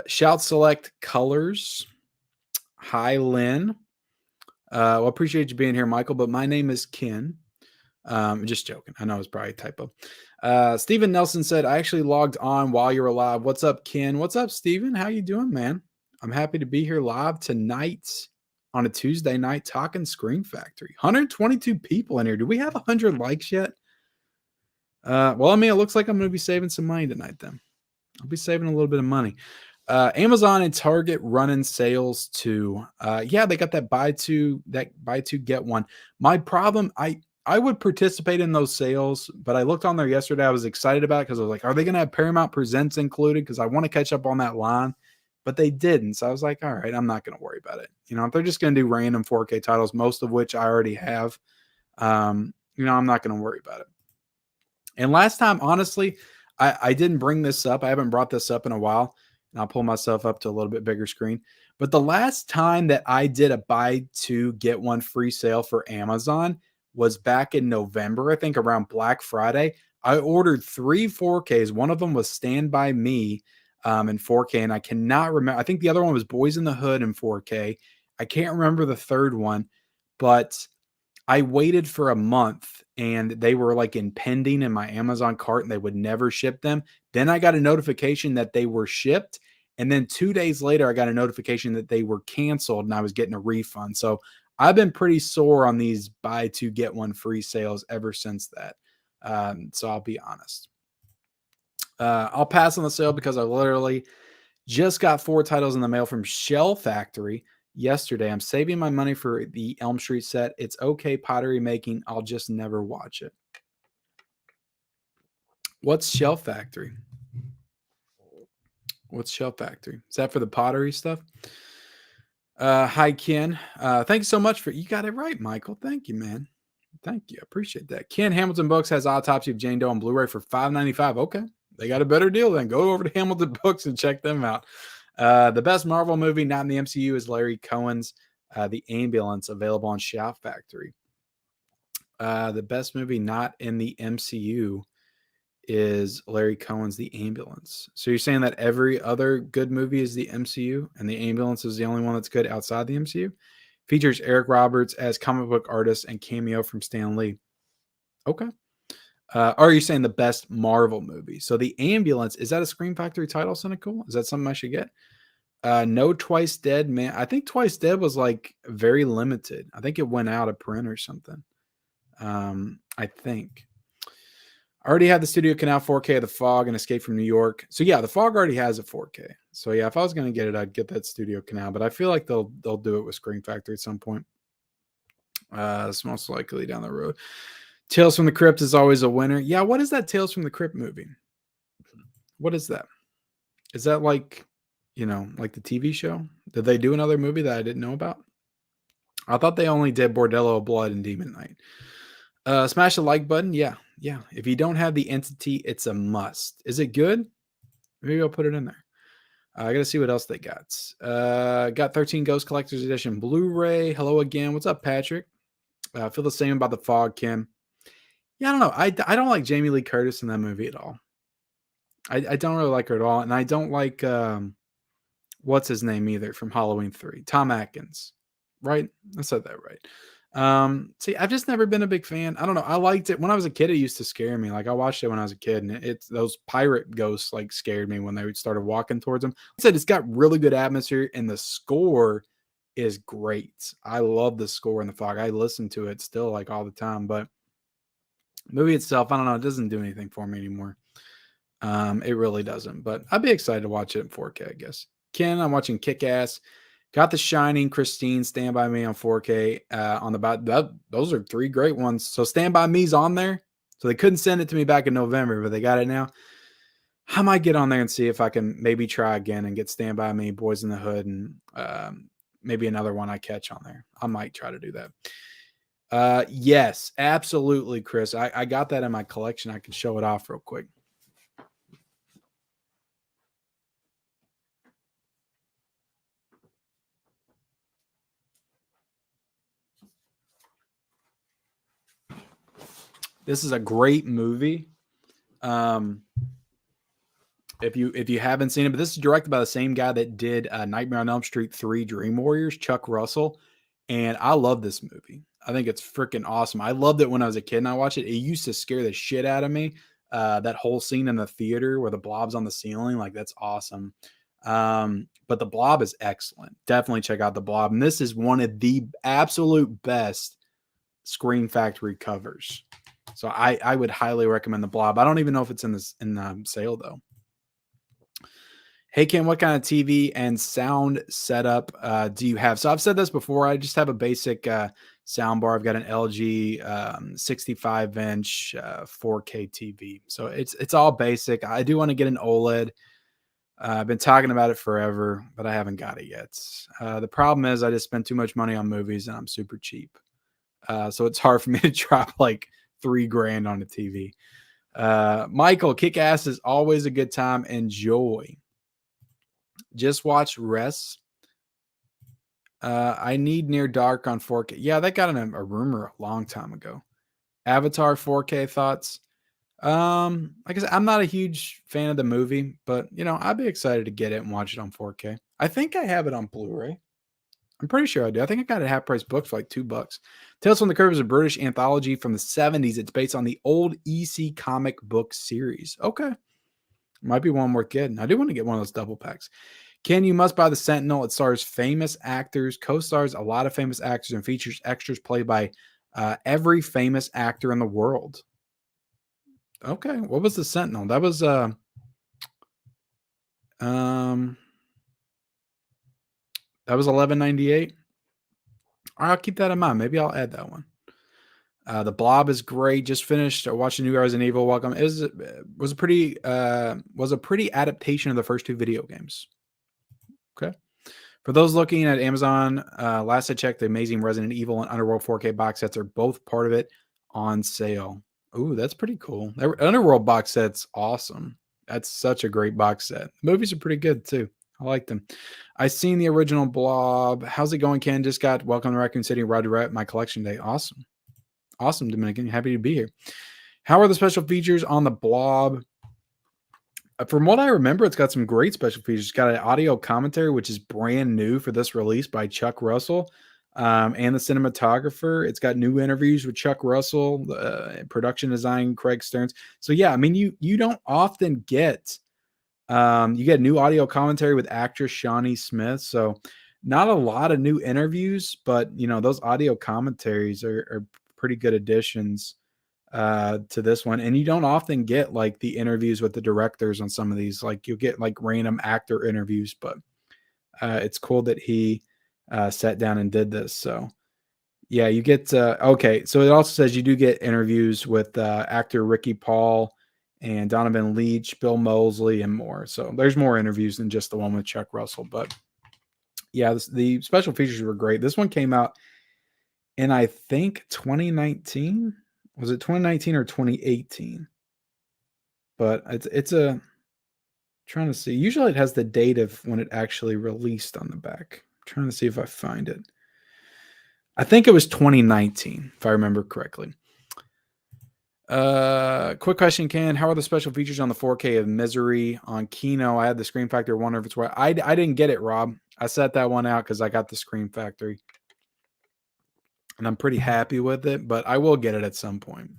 Shout select colors. Hi, Lynn. Well, appreciate you being here, Michael, but my name is Ken. Just joking. I know it's probably a typo. Steven Nelson said, I actually logged on while you were live. What's up, Ken? What's up, Steven? How you doing, man? I'm happy to be here live tonight on a Tuesday night talking Scream Factory. 122 people in here. Do we have 100 likes yet? Well, I mean, it looks like I'm going to be saving some money tonight then. I'll be saving a little bit of money. Amazon and Target running sales too. Yeah, they got that buy two get one. My problem, I would participate in those sales, but I looked on there yesterday. I was excited about it because I was like, are they going to have Paramount Presents included? Because I want to catch up on that line, but they didn't. So I was like, all right, I'm not going to worry about it. You know, if they're just going to do random 4K titles, most of which I already have, I'm not going to worry about it. And last time, honestly, I didn't bring this up. I haven't brought this up in a while. And I'll pull myself up to a little bit bigger screen. But the last time that I did a buy two, get one free sale for Amazon was back in November, I think around Black Friday. I ordered 3 4Ks. One of them was Stand By Me in 4K. And I cannot remember. I think the other one was Boys in the Hood in 4K. I can't remember the third one. But I waited for a month and they were like pending in my Amazon cart and they would never ship them. Then I got a notification that they were shipped. And then 2 days later, I got a notification that they were canceled and I was getting a refund. So I've been pretty sore on these buy two, get one free sales ever since that. So I'll be honest. I'll pass on the sale because I literally just got 4 titles in the mail from Shell Factory yesterday. I'm saving my money for the Elm Street set. It's okay pottery making. I'll just never watch it. What's Shell Factory? What's Shell Factory? Is that for the pottery stuff? Hi, Ken. Thanks so much you got it right, Michael. Thank you, man. Thank you. I appreciate that. Ken Hamilton Books has Autopsy of Jane Doe on Blu-ray for $5.95. Okay. They got a better deal then. Go over to Hamilton Books and check them out. The best Marvel movie not in the MCU is Larry Cohen's The Ambulance, available on Shout Factory. The best movie not in the MCU is Larry Cohen's The Ambulance. So you're saying that every other good movie is the MCU and The Ambulance is the only one that's good outside the MCU? Features Eric Roberts as comic book artist and cameo from Stan Lee. Okay. Or are you saying the best Marvel movie? So The Ambulance, is that a Scream Factory title, Cynical? Is that something I should get? No Twice Dead, man. I think Twice Dead was like very limited. I think it went out of print or something. I think. I already have the Studio Canal 4K of The Fog and Escape from New York. So yeah, The Fog already has a 4K. So yeah, if I was going to get it, I'd get that Studio Canal. But I feel like they'll do it with Scream Factory at some point. It's most likely down the road. Tales from the Crypt is always a winner. Yeah, what is that Tales from the Crypt movie? What is that? Is that like, like the TV show? Did they do another movie that I didn't know about? I thought they only did Bordello of Blood and Demon Knight. Smash the like button. Yeah, yeah. If you don't have the entity, it's a must. Is it good? Maybe I'll put it in there. I gotta see what else they got. Got 13 Ghost Collector's Edition Blu-ray. Hello again. What's up, Patrick? I feel the same about the fog, Kim. Yeah, I don't know. I don't like Jamie Lee Curtis in that movie at all. I don't really like her at all, and I don't like what's his name either from Halloween 3, Tom Atkins, right? I said that right. See, I've just never been a big fan. I don't know. I liked it when I was a kid. It used to scare me. Like I watched it when I was a kid, and it's those pirate ghosts like scared me when they started walking towards them. I said it's got really good atmosphere, and the score is great. I love the score in the fog. I listen to it still like all the time, but the movie itself, I don't know, it doesn't do anything for me anymore. It really doesn't, but I'd be excited to watch it in 4K, I guess. Ken, I'm watching Kick Ass. Got The Shining, Christine, Stand By Me on 4K on the back. Those are three great ones. So Stand By Me's on there. So they couldn't send it to me back in November, but they got it now. I might get on there and see if I can maybe try again and get Stand By Me, Boys in the Hood, and maybe another one I catch on there. I might try to do that. Yes, absolutely, Chris. I got that in my collection. I can show it off real quick. This is a great movie. If you haven't seen it, but this is directed by the same guy that did Nightmare on Elm Street 3 Dream Warriors, Chuck Russell. And I love this movie. I think it's freaking awesome. I loved it when I was a kid and I watched it. It used to scare the shit out of me. That whole scene in the theater where the blob's on the ceiling, like that's awesome. But the blob is excellent. Definitely check out the blob. And this is one of the absolute best Scream Factory covers. So I would highly recommend the blob. I don't even know if it's in the sale though. Hey, Ken, what kind of TV and sound setup do you have? So I've said this before. I just have a basic sound bar. I've got an LG 65-inch 4K TV. So it's all basic. I do want to get an OLED. I've been talking about it forever, but I haven't got it yet. The problem is I just spend too much money on movies and I'm super cheap. So it's hard for me to drop like $3,000 on a TV. Michael, Kick Ass is always a good time. Enjoy. Just watch Res. I need Near Dark on 4K. Yeah, that got a rumor a long time ago. Avatar 4K thoughts. Like I said, I'm not a huge fan of the movie, but I'd be excited to get it and watch it on 4K. I think I have it on Blu-ray. I'm pretty sure I do. I think I got it half price book for like $2. Tales from the Curve is a British anthology from the 70s. It's based on the old EC comic book series. Okay. Might be one worth getting. I do want to get one of those double packs. Ken, you must buy the Sentinel. It stars famous actors, co-stars a lot of famous actors, and features extras played by every famous actor in the world. Okay, what was the Sentinel? That was $11.98. I'll keep that in mind. Maybe I'll add that one. The Blob is great. Just finished watching New Resident Evil. Welcome. It was a pretty adaptation of the first two video games. Okay. For those looking at Amazon, last I checked, the Amazing Resident Evil and Underworld 4K box sets are both part of it on sale. Ooh, that's pretty cool. That Underworld box set's awesome. That's such a great box set. The movies are pretty good too. I like them. I seen the original Blob. How's it going, Ken? Just got Welcome to Raccoon City, Roger Rabbit, my collection day. Awesome. Awesome, Dominican. Happy to be here. How are the special features on the Blob? From what I remember, it's got some great special features. It's got an audio commentary, which is brand new for this release by Chuck Russell and the cinematographer. It's got new interviews with Chuck Russell, production design, Craig Stearns. So yeah, I mean, you don't often get you get new audio commentary with actress Shawnee Smith. So not a lot of new interviews, but those audio commentaries are pretty good additions to this one. And you don't often get like the interviews with the directors on some of these. Like you'll get like random actor interviews, but it's cool that he sat down and did this. So yeah, you get okay. So it also says you do get interviews with actor Ricky Paul and Donovan Leitch, Bill Moseley, and more. So there's more interviews than just the one with Chuck Russell. But yeah, the special features were great. This one came out in, I think, 2019. Was it 2019 or 2018? But it's a trying to see. Usually it has the date of when it actually released on the back. I'm trying to see if I find it. I think it was 2019, if I remember correctly. Quick question, Ken. How are the special features on the 4K of Misery on Kino? I had the Scream Factory. Wonder if it's where I didn't get it, Rob. I set that one out because I got the Scream Factory, and I'm pretty happy with it. But I will get it at some point.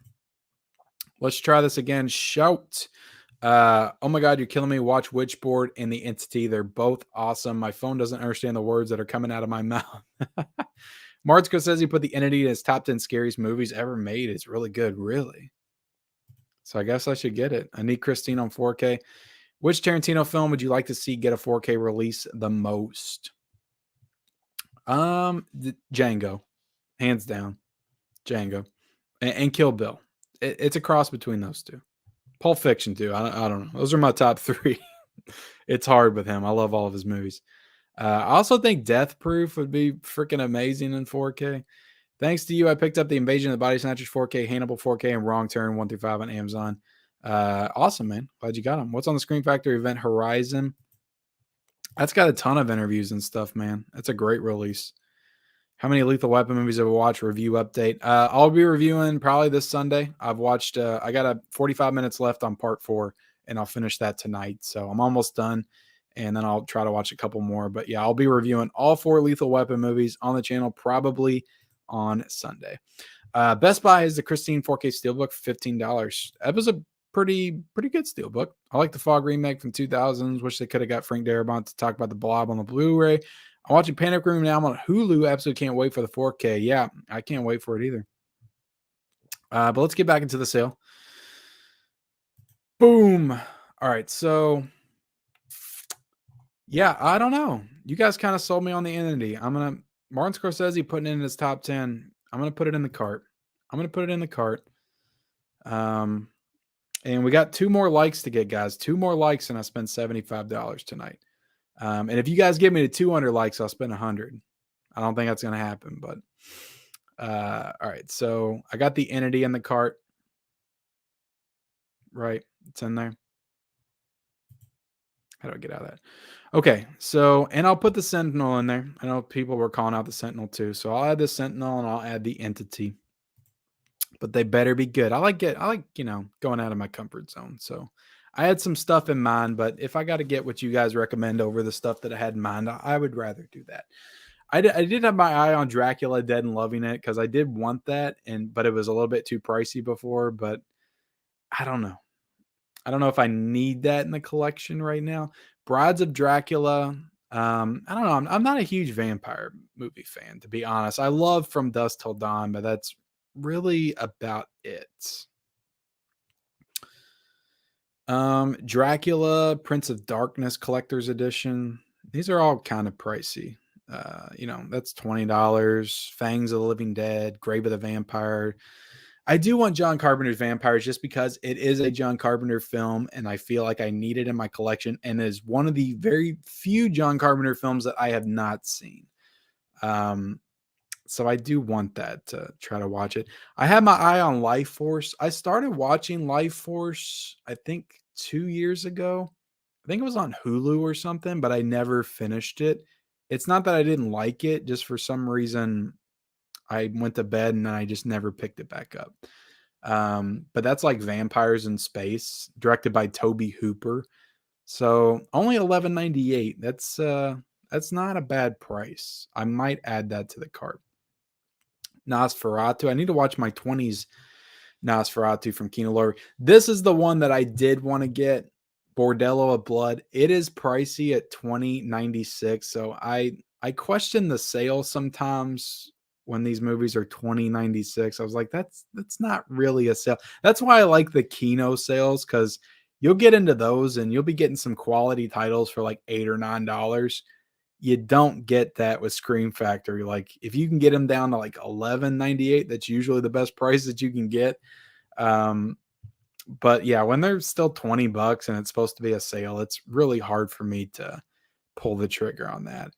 Let's try this again. Shout. Oh my God, you're killing me. Watch Witchboard and The Entity. They're both awesome. My phone doesn't understand the words that are coming out of my mouth. Martzko says he put The Entity in his top 10 scariest movies ever made. It's really good. Really? So I guess I should get it. I need Christine on 4K. Which Tarantino film would you like to see get a 4K release the most? Django. Hands down. Django. And Kill Bill. It's a cross between those two. Pulp Fiction too. I don't know. Those are my top 3. It's hard with him. I love all of his movies. I also think Death Proof would be freaking amazing in 4K. Thanks to you, I picked up the Invasion of the Body Snatchers 4K, Hannibal 4K, and Wrong Turn 1 through 5 on Amazon. Awesome, man. Glad you got them. What's on the Screen Factory event Horizon? That's got a ton of interviews and stuff, man. That's a great release. How many Lethal Weapon movies have I watched? Review update. I'll be reviewing probably this Sunday. I've watched, I got 45 minutes left on part 4, and I'll finish that tonight. So I'm almost done, and then I'll try to watch a couple more. But yeah, I'll be reviewing all 4 Lethal Weapon movies on the channel probably on Sunday. Best Buy is the Christine 4K Steelbook for $15. That was a pretty good Steelbook. I like the Fog remake from 2000s. Wish they could have got Frank Darabont to talk about the Blob on the Blu-ray. I'm watching Panic Room now. I'm on Hulu. Absolutely can't wait for the 4K. Yeah, I can't wait for it either. But let's get back into the sale. Boom. All right, so yeah, I don't know. You guys kind of sold me on The Entity. Martin Scorsese putting it in his top 10. I'm gonna put it in the cart. And we got 2 more likes to get, guys. 2 more likes, and I spent $75 tonight. And if you guys give me the 200 likes, I'll spend 100. I don't think that's going to happen, but all right. So I got The Entity in the cart. Right. It's in there. How do I get out of that? Okay. So, and I'll put the Sentinel in there. I know people were calling out the Sentinel too. So I'll add the Sentinel and I'll add The Entity. But they better be good. I like, going out of my comfort zone. So I had some stuff in mind, but if I got to get what you guys recommend over the stuff that I had in mind, I would rather do that. I did have my eye on Dracula Dead and Loving It because I did want that, but it was a little bit too pricey before. But I don't know. I don't know if I need that in the collection right now. Brides of Dracula. I don't know. I'm not a huge vampire movie fan, to be honest. I love From Dusk Till Dawn, but that's really about it. Dracula, Prince of Darkness Collector's Edition. These are all kind of pricey. That's $20. Fangs of the Living Dead, Grave of the Vampire. I do want John Carpenter's Vampires just because it is a John Carpenter film, and I feel like I need it in my collection, and is one of the very few John Carpenter films that I have not seen. So I do want that to try to watch it. I had my eye on Life Force. I started watching Life Force, I think 2 years ago. I think it was on Hulu or something, but I never finished it. It's not that I didn't like it, just for some reason I went to bed and I just never picked it back up. But that's like Vampires in Space, directed by Toby Hooper. So only $11.98. That's not a bad price. I might add that to the cart. Nosferatu. I need to watch my 20s Nosferatu from Kino Lorre. This is the one that I did want to get. Bordello of Blood. It is pricey at $20.96. So I question the sale sometimes when these movies are $20.96. I was like, that's not really a sale. That's why I like the Kino sales, because you'll get into those and you'll be getting some quality titles for like $8 or $9. You don't get that with Scream Factory. Like if you can get them down to like $11.98, that's usually the best price that you can get. But yeah, when they're still $20 and it's supposed to be a sale, it's really hard for me to pull the trigger on that.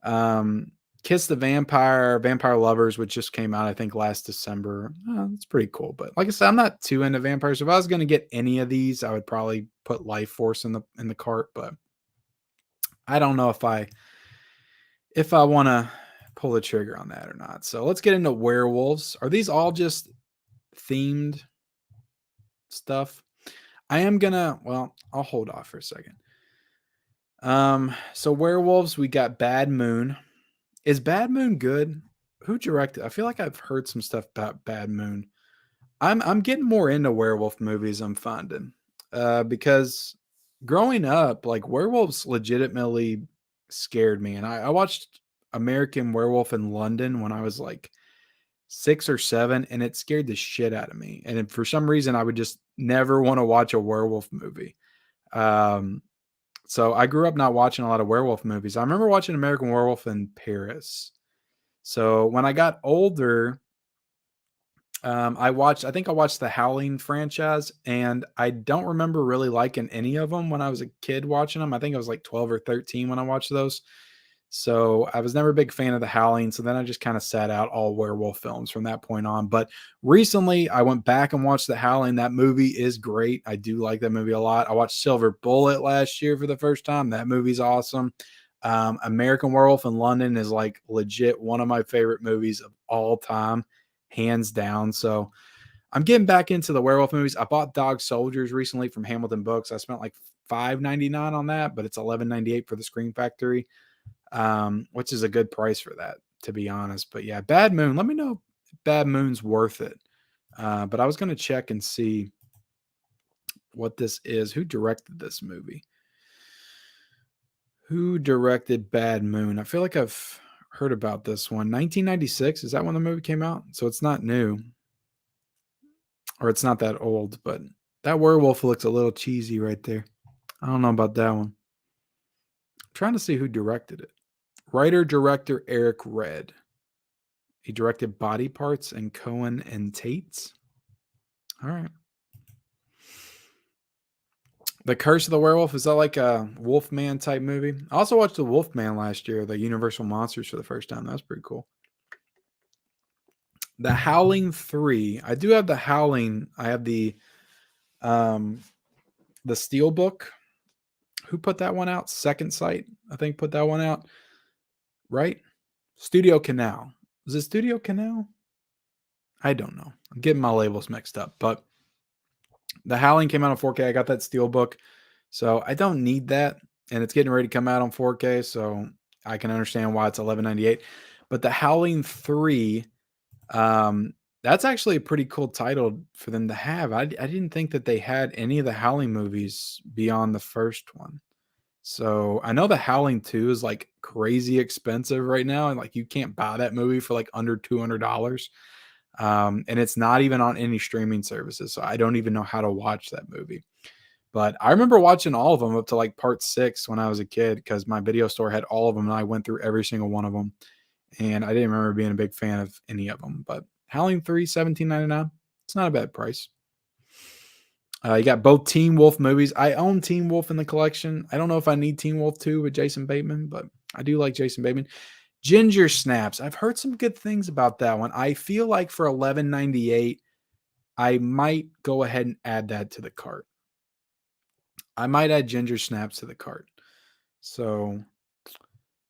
Um, Kiss the Vampire, Vampire Lovers, which just came out, I think, last December. It's pretty cool. But like I said, I'm not too into vampires. If I was going to get any of these, I would probably put Life Force in the cart. But I don't know if I want to pull the trigger on that or not. So let's get into werewolves. Are these all just themed stuff? I am gonna. Well, I'll hold off for a second. So werewolves, we got Bad Moon. Is Bad Moon good? Who directed? I feel like I've heard some stuff about Bad Moon. I'm getting more into werewolf movies. I'm finding, because growing up, like werewolves legitimately scared me, and I watched American Werewolf in London when I was like 6 or 7, and it scared the shit out of me. And for some reason, I would just never want to watch a werewolf movie. Um, so I grew up not watching a lot of werewolf movies. I remember watching American Werewolf in Paris. So when I got older, I think I watched the Howling franchise, and I don't remember really liking any of them when I was a kid watching them. I think I was like 12 or 13 when I watched those. So I was never a big fan of the Howling. So then I just kind of sat out all werewolf films from that point on. But recently I went back and watched the Howling. That movie is great. I do like that movie a lot. I watched Silver Bullet last year for the first time. That movie's awesome. American Werewolf in London is like legit one of my favorite movies of all time, hands down. So I'm getting back into the werewolf movies. I bought Dog Soldiers recently from Hamilton Books. I spent like $5.99 on that, but it's $11.98 for the Screen Factory, which is a good price for that, to be honest. But yeah, Bad Moon. Let me know if Bad Moon's worth it. But I was going to check and see what this is. Who directed this movie? Who directed Bad Moon? I feel like I've heard about this one. 1996. Is that when the movie came out? So it's not new, or it's not that old, but that werewolf looks a little cheesy right there. I don't know about that one. I'm trying to see who directed it. Writer director Eric Red. He directed Body Parts and Cohen and Tate's. All right. The Curse of the Werewolf, is that like a Wolfman type movie? I also watched the Wolfman last year, the Universal Monsters, for the first time. That was pretty cool. The Howling 3. I do have the Howling. I have um the Steel Book. Who put that one out? Second Sight, I think, put that one out. Right? Studio Canal. Was it Studio Canal? I don't know. I'm getting my labels mixed up, but the Howling came out on 4K. I got that Steelbook, so I don't need that, and it's getting ready to come out on 4K, so I can understand why it's $11.98. But the Howling 3, that's actually a pretty cool title for them to have. I didn't think that they had any of the Howling movies beyond the first one. So I know the Howling 2 is like crazy expensive right now, and like you can't buy that movie for like under $200. And it's not even on any streaming services. So I don't even know how to watch that movie. But I remember watching all of them up to like part 6 when I was a kid, because my video store had all of them and I went through every single one of them. And I didn't remember being a big fan of any of them. But Howling 3, $17.99. It's not a bad price. You got both Teen Wolf movies. I own Teen Wolf in the collection. I don't know if I need Teen Wolf 2 with Jason Bateman, but I do like Jason Bateman. Ginger Snaps. I've heard some good things about that one. I feel like for $11.98, I might go ahead and add that to the cart. I might add Ginger Snaps to the cart. So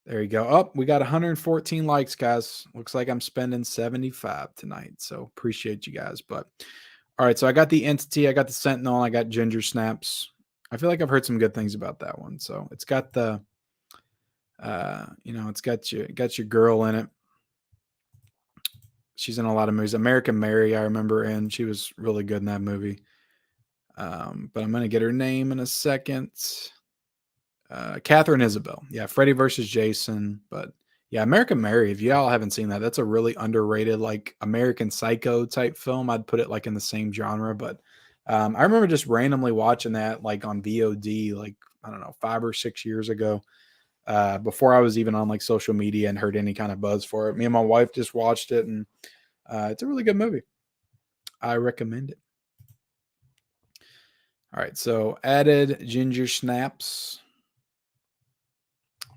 there you go. Oh, we got 114 likes, guys. Looks like I'm spending 75 tonight. So appreciate you guys. But all right, so I got the Entity, I got the Sentinel, I got Ginger Snaps. I feel like I've heard some good things about that one. So it's got the it's got your girl in it. She's in a lot of movies. American Mary, I remember, and she was really good in that movie. But I'm going to get her name in a second. Catherine Isabel. Yeah, Freddy versus Jason. But yeah, American Mary, if y'all haven't seen that, that's a really underrated, like American Psycho type film. I'd put it like in the same genre. But I remember just randomly watching that like on VOD, like, I don't know, 5 or 6 years ago. Before I was even on like social media and heard any kind of buzz for it. Me and my wife just watched it, and it's a really good movie. I recommend it. All right, so added ginger snaps.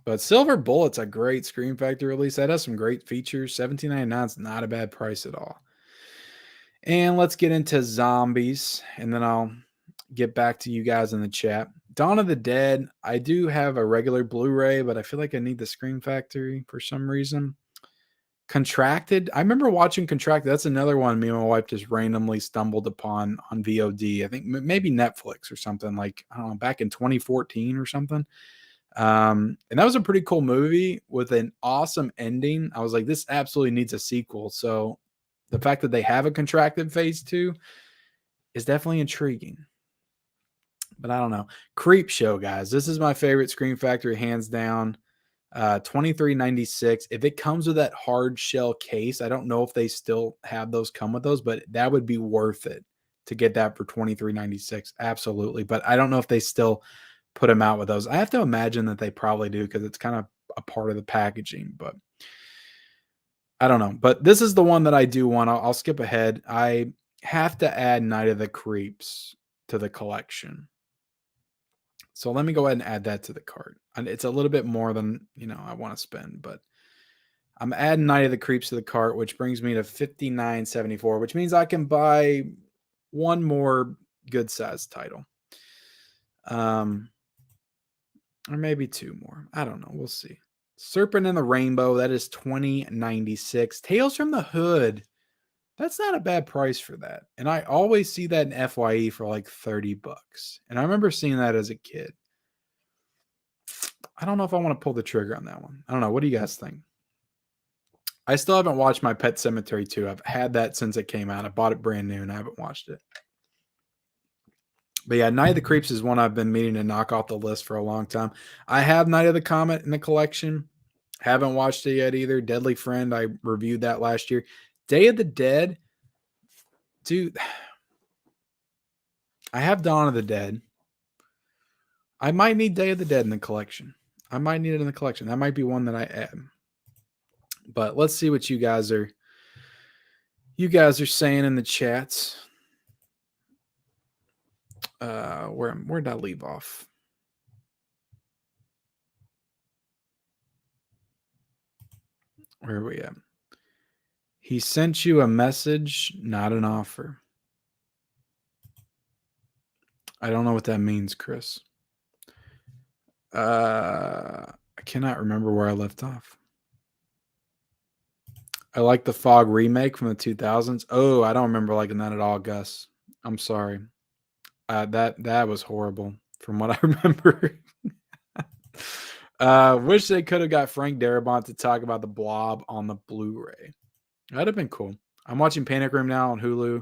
But Silver Bullet's a great Scream Factory release. That has some great features. $17.99 is not a bad price at all. And let's get into zombies, and then I'll get back to you guys in the chat. Dawn of the Dead, I do have a regular Blu-ray, but I feel like I need the Scream Factory for some reason. Contracted, I remember watching Contracted. That's another one me and my wife just randomly stumbled upon on VOD. I think maybe Netflix or something, like, I don't know, back in 2014 or something. And that was a pretty cool movie with an awesome ending. I was like, this absolutely needs a sequel. So the fact that they have a Contracted phase 2 is definitely intriguing. But I don't know. Creep Show, guys. This is my favorite Scream Factory, hands down. $23.96. If it comes with that hard shell case, I don't know if they still have those come with those, but that would be worth it to get that for $23.96. Absolutely. But I don't know if they still put them out with those. I have to imagine that they probably do because it's kind of a part of the packaging, but I don't know. But this is the one that I do want. I'll skip ahead. I have to add Night of the Creeps to the collection. So let me go ahead and add that to the cart. And it's a little bit more than, I want to spend, but I'm adding Night of the Creeps to the cart, which brings me to $59.74, which means I can buy one more good sized title. Or maybe two more. I don't know. We'll see. Serpent in the Rainbow, that is $20.96. Tales from the Hood, that's not a bad price for that. And I always see that in FYE for like $30. And I remember seeing that as a kid. I don't know if I want to pull the trigger on that one. I don't know. What do you guys think? I still haven't watched My Pet Cemetery 2. I've had that since it came out. I bought it brand new and I haven't watched it. But yeah, Night of the Creeps is one I've been meaning to knock off the list for a long time. I have Night of the Comet in the collection. Haven't watched it yet either. Deadly Friend, I reviewed that last year. Day of the Dead, dude. I have Dawn of the Dead. I might need Day of the Dead in the collection. I might need it in the collection. That might be one that I add. But let's see what you guys are saying in the chats. Where did I leave off? Where are we at? He sent you a message, not an offer. I don't know what that means, Chris. I cannot remember where I left off. I like the Fog remake from the 2000s. Oh, I don't remember liking that at all, Gus. I'm sorry. That was horrible from what I remember. Wish they could have got Frank Darabont to talk about the Blob on the Blu-ray. That'd have been cool. I'm watching Panic Room now on Hulu.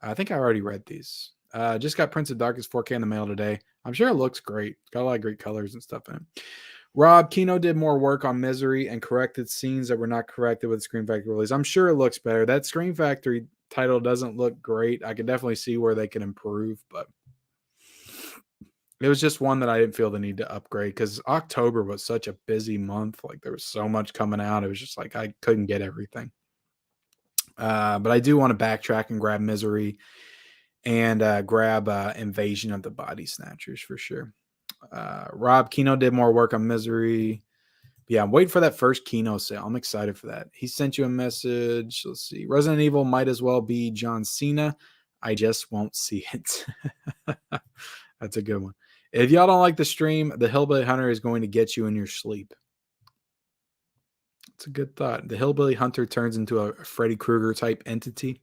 I think I already read these. Just got Prince of Darkness 4K in the mail today. I'm sure it looks great. Got a lot of great colors and stuff in it. Rob, Kino did more work on Misery and corrected scenes that were not corrected with the Scream Factory release. I'm sure it looks better. That Scream Factory title doesn't look great. I can definitely see where they can improve, but it was just one that I didn't feel the need to upgrade because October was such a busy month. Like there was so much coming out. It was just like I couldn't get everything. But I do want to backtrack and grab Misery and grab Invasion of the Body Snatchers for sure. Rob, Kino did more work on Misery. Yeah, I'm waiting for that first Kino sale. I'm excited for that. He sent you a message. Let's see. Resident Evil might as well be John Cena. I just won't see it. That's a good one. If y'all don't like the stream, the Hillbilly Hunter is going to get you in your sleep. It's a good thought. The Hillbilly Hunter turns into a Freddy Krueger type entity.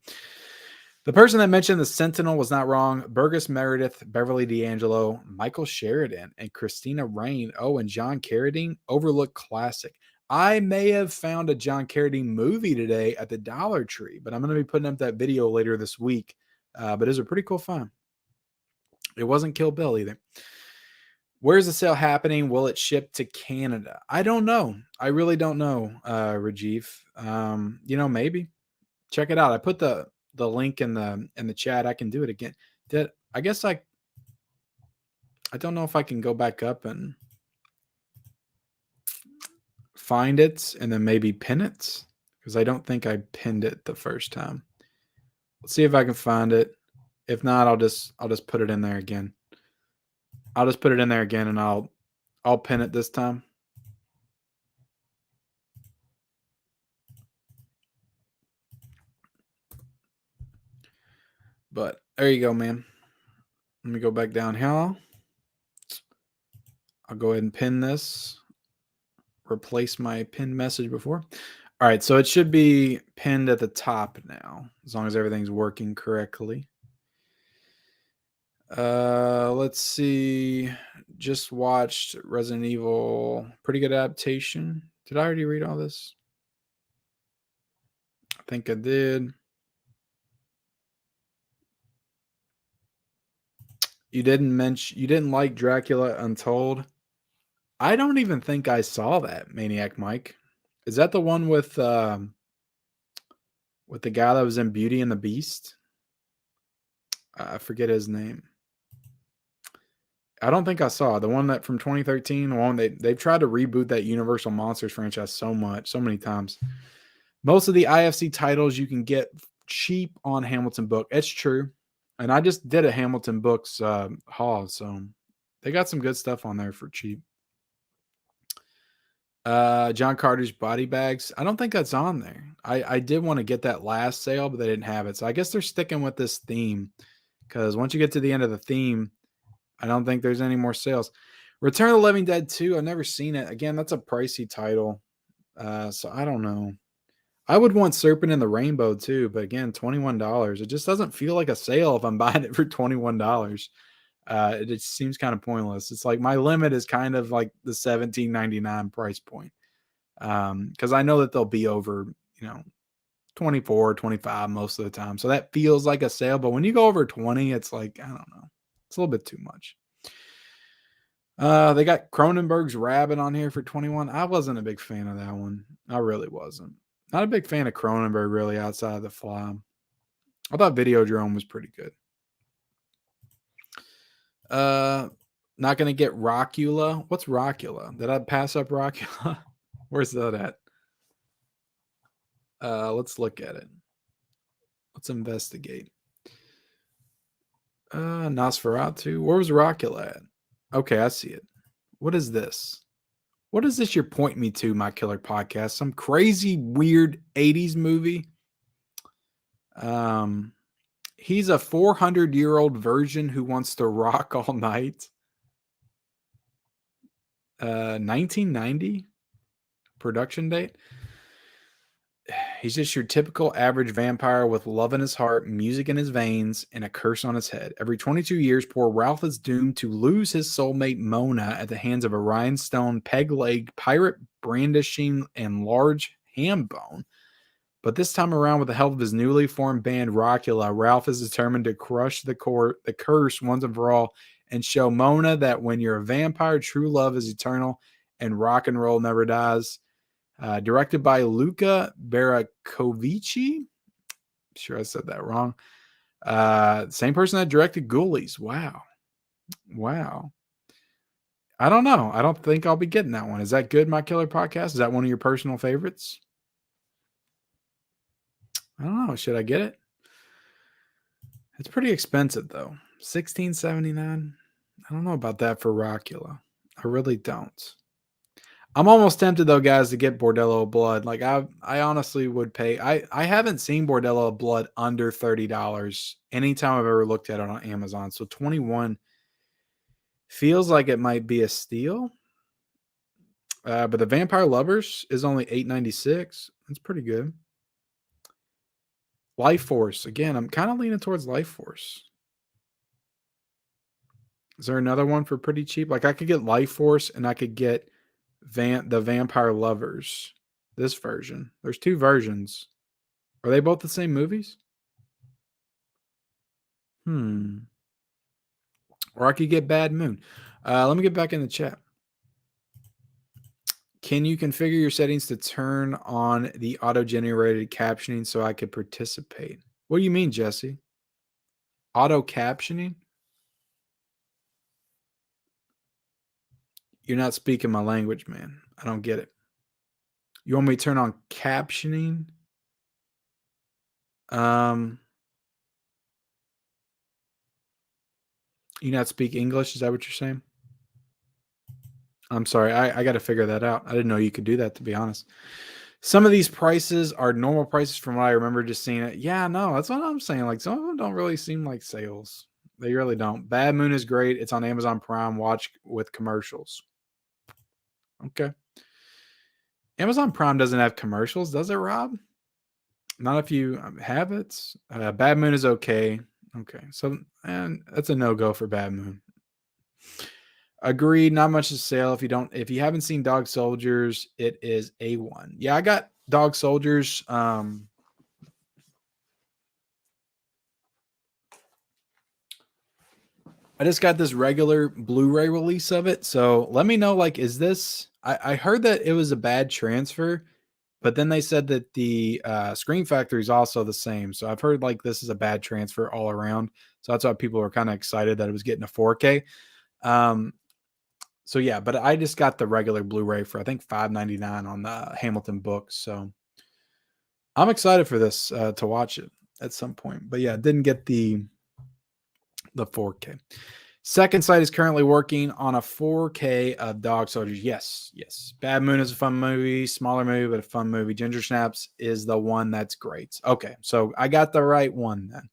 The person that mentioned the Sentinel was not wrong. Burgess Meredith, Beverly D'Angelo, Michael Sheridan, and Christina Rain. Oh, and John Carradine, Overlook Classic. I may have found a John Carradine movie today at the Dollar Tree, but I'm going to be putting up that video later this week. But it was a pretty cool find. It wasn't Kill Bill either. Where's the sale happening? Will it ship to Canada? I don't know. I really don't know, Rajiv. Maybe. Check it out. I put the link in the chat. I can do it again. I guess I don't know if I can go back up and find it and then maybe pin it because I don't think I pinned it the first time. Let's see if I can find it. If not, I'll just put it in there again. I'll just put it in there again and I'll pin it this time. But there you go, man. Let me go back down here. I'll go ahead and pin this. Replace my pinned message before. All right, so it should be pinned at the top now, as long as everything's working correctly. Let's see. Just watched Resident Evil. Pretty good adaptation. Did I already read all this? I think I did. You didn't like Dracula Untold. I don't even think I saw that, Maniac Mike. Is that the one with the guy that was in Beauty and the Beast? I forget his name. I don't think I saw the one that from 2013. The one they've tried to reboot that Universal Monsters franchise so many times. Most of the IFC titles you can get cheap on Hamilton Book. It's true, and I just did a Hamilton Books haul, so they got some good stuff on there for cheap. John Carter's Body Bags. I don't think that's on there. I did want to get that last sale, but they didn't have it. So I guess they're sticking with this theme because once you get to the end of the theme, I don't think there's any more sales. Return of the Living Dead 2. I've never seen it. Again, that's a pricey title. So I don't know. I would want Serpent in the Rainbow too, but again, $21. It just doesn't feel like a sale if I'm buying it for $21. It just seems kind of pointless. It's like my limit is kind of like the $17.99 price point. Because I know that they'll be over, 24, 25 most of the time. So that feels like a sale. But when you go over 20, it's like, I don't know. It's a little bit too much. They got Cronenberg's Rabbit on here for 21. I wasn't a big fan of that one. I really wasn't. Not a big fan of Cronenberg, really, outside of The Fly. I thought Videodrome was pretty good. Not gonna get Rockula. What's Rockula? Did I pass up Rockula? Where's that at? Let's look at it. Let's investigate. Nosferatu. Where was Rockula at? Okay, I see it. What is this? What is this you're pointing me to, My Killer Podcast? Some crazy, weird 80s movie? He's a 400-year-old virgin who wants to rock all night. 1990 production date. He's just your typical average vampire with love in his heart, music in his veins, and a curse on his head. Every 22 years, poor Ralph is doomed to lose his soulmate Mona at the hands of a rhinestone, peg-legged pirate brandishing and large ham bone. But this time around, with the help of his newly formed band Rockula, Ralph is determined to crush the curse once and for all and show Mona that when you're a vampire, true love is eternal and rock and roll never dies. Directed by Luca Baracovici. Sure I said that wrong. Same person that directed Ghoulies. Wow. I don't know. I don't think I'll be getting that one. Is that good, My Killer Podcast? Is that one of your personal favorites? I don't know. Should I get it? It's pretty expensive though. $16.79. I don't know about that for Rockula. I really don't. I'm almost tempted though, guys, to get Bordello of Blood. Like I honestly would pay. I haven't seen Bordello of Blood under $30 anytime I've ever looked at it on Amazon. So 21 feels like it might be a steal. But the Vampire Lovers is only $8.96. That's pretty good. Life Force. Again, I'm kind of leaning towards Life Force. Is there another one for pretty cheap? Like I could get Life Force and I could get the Vampire Lovers. This version. There's two versions. Are they both the same movies? Or I could get Bad Moon. Let me get back in the chat. Can you configure your settings to turn on the auto-generated captioning so I could participate? What do you mean, Jesse? Auto captioning? You're not speaking my language, man. I don't get it. You want me to turn on captioning? You not speak English? Is that what you're saying? I'm sorry. I got to figure that out. I didn't know you could do that, to be honest. Some of these prices are normal prices from what I remember just seeing it. Yeah, no, that's what I'm saying. Like some of them don't really seem like sales. They really don't. Bad Moon is great. It's on Amazon Prime. Watch with commercials. Okay. Amazon Prime doesn't have commercials, does it, Rob? Not if you have it. Bad Moon is okay. Okay. So, and that's a no go for Bad Moon. Agreed. Not much to sale. If you haven't seen Dog Soldiers, it is A1. Yeah, I got Dog Soldiers. I just got this regular Blu-ray release of it. So let me know, like, is this I heard that it was a bad transfer, but then they said that the Screen Factory is also the same. So I've heard like this is a bad transfer all around. So that's why people were kind of excited that it was getting a 4K. Um, so yeah, but I just got the regular Blu-ray for I think $5.99 on the Hamilton Books. So I'm excited for this to watch it at some point. But yeah, didn't get the 4K. Second Sight is currently working on a 4K of Dog Soldiers. Yes, yes. Bad Moon is a fun movie, smaller movie, but a fun movie. Ginger Snaps is the one that's great. Okay, so I got the right one then.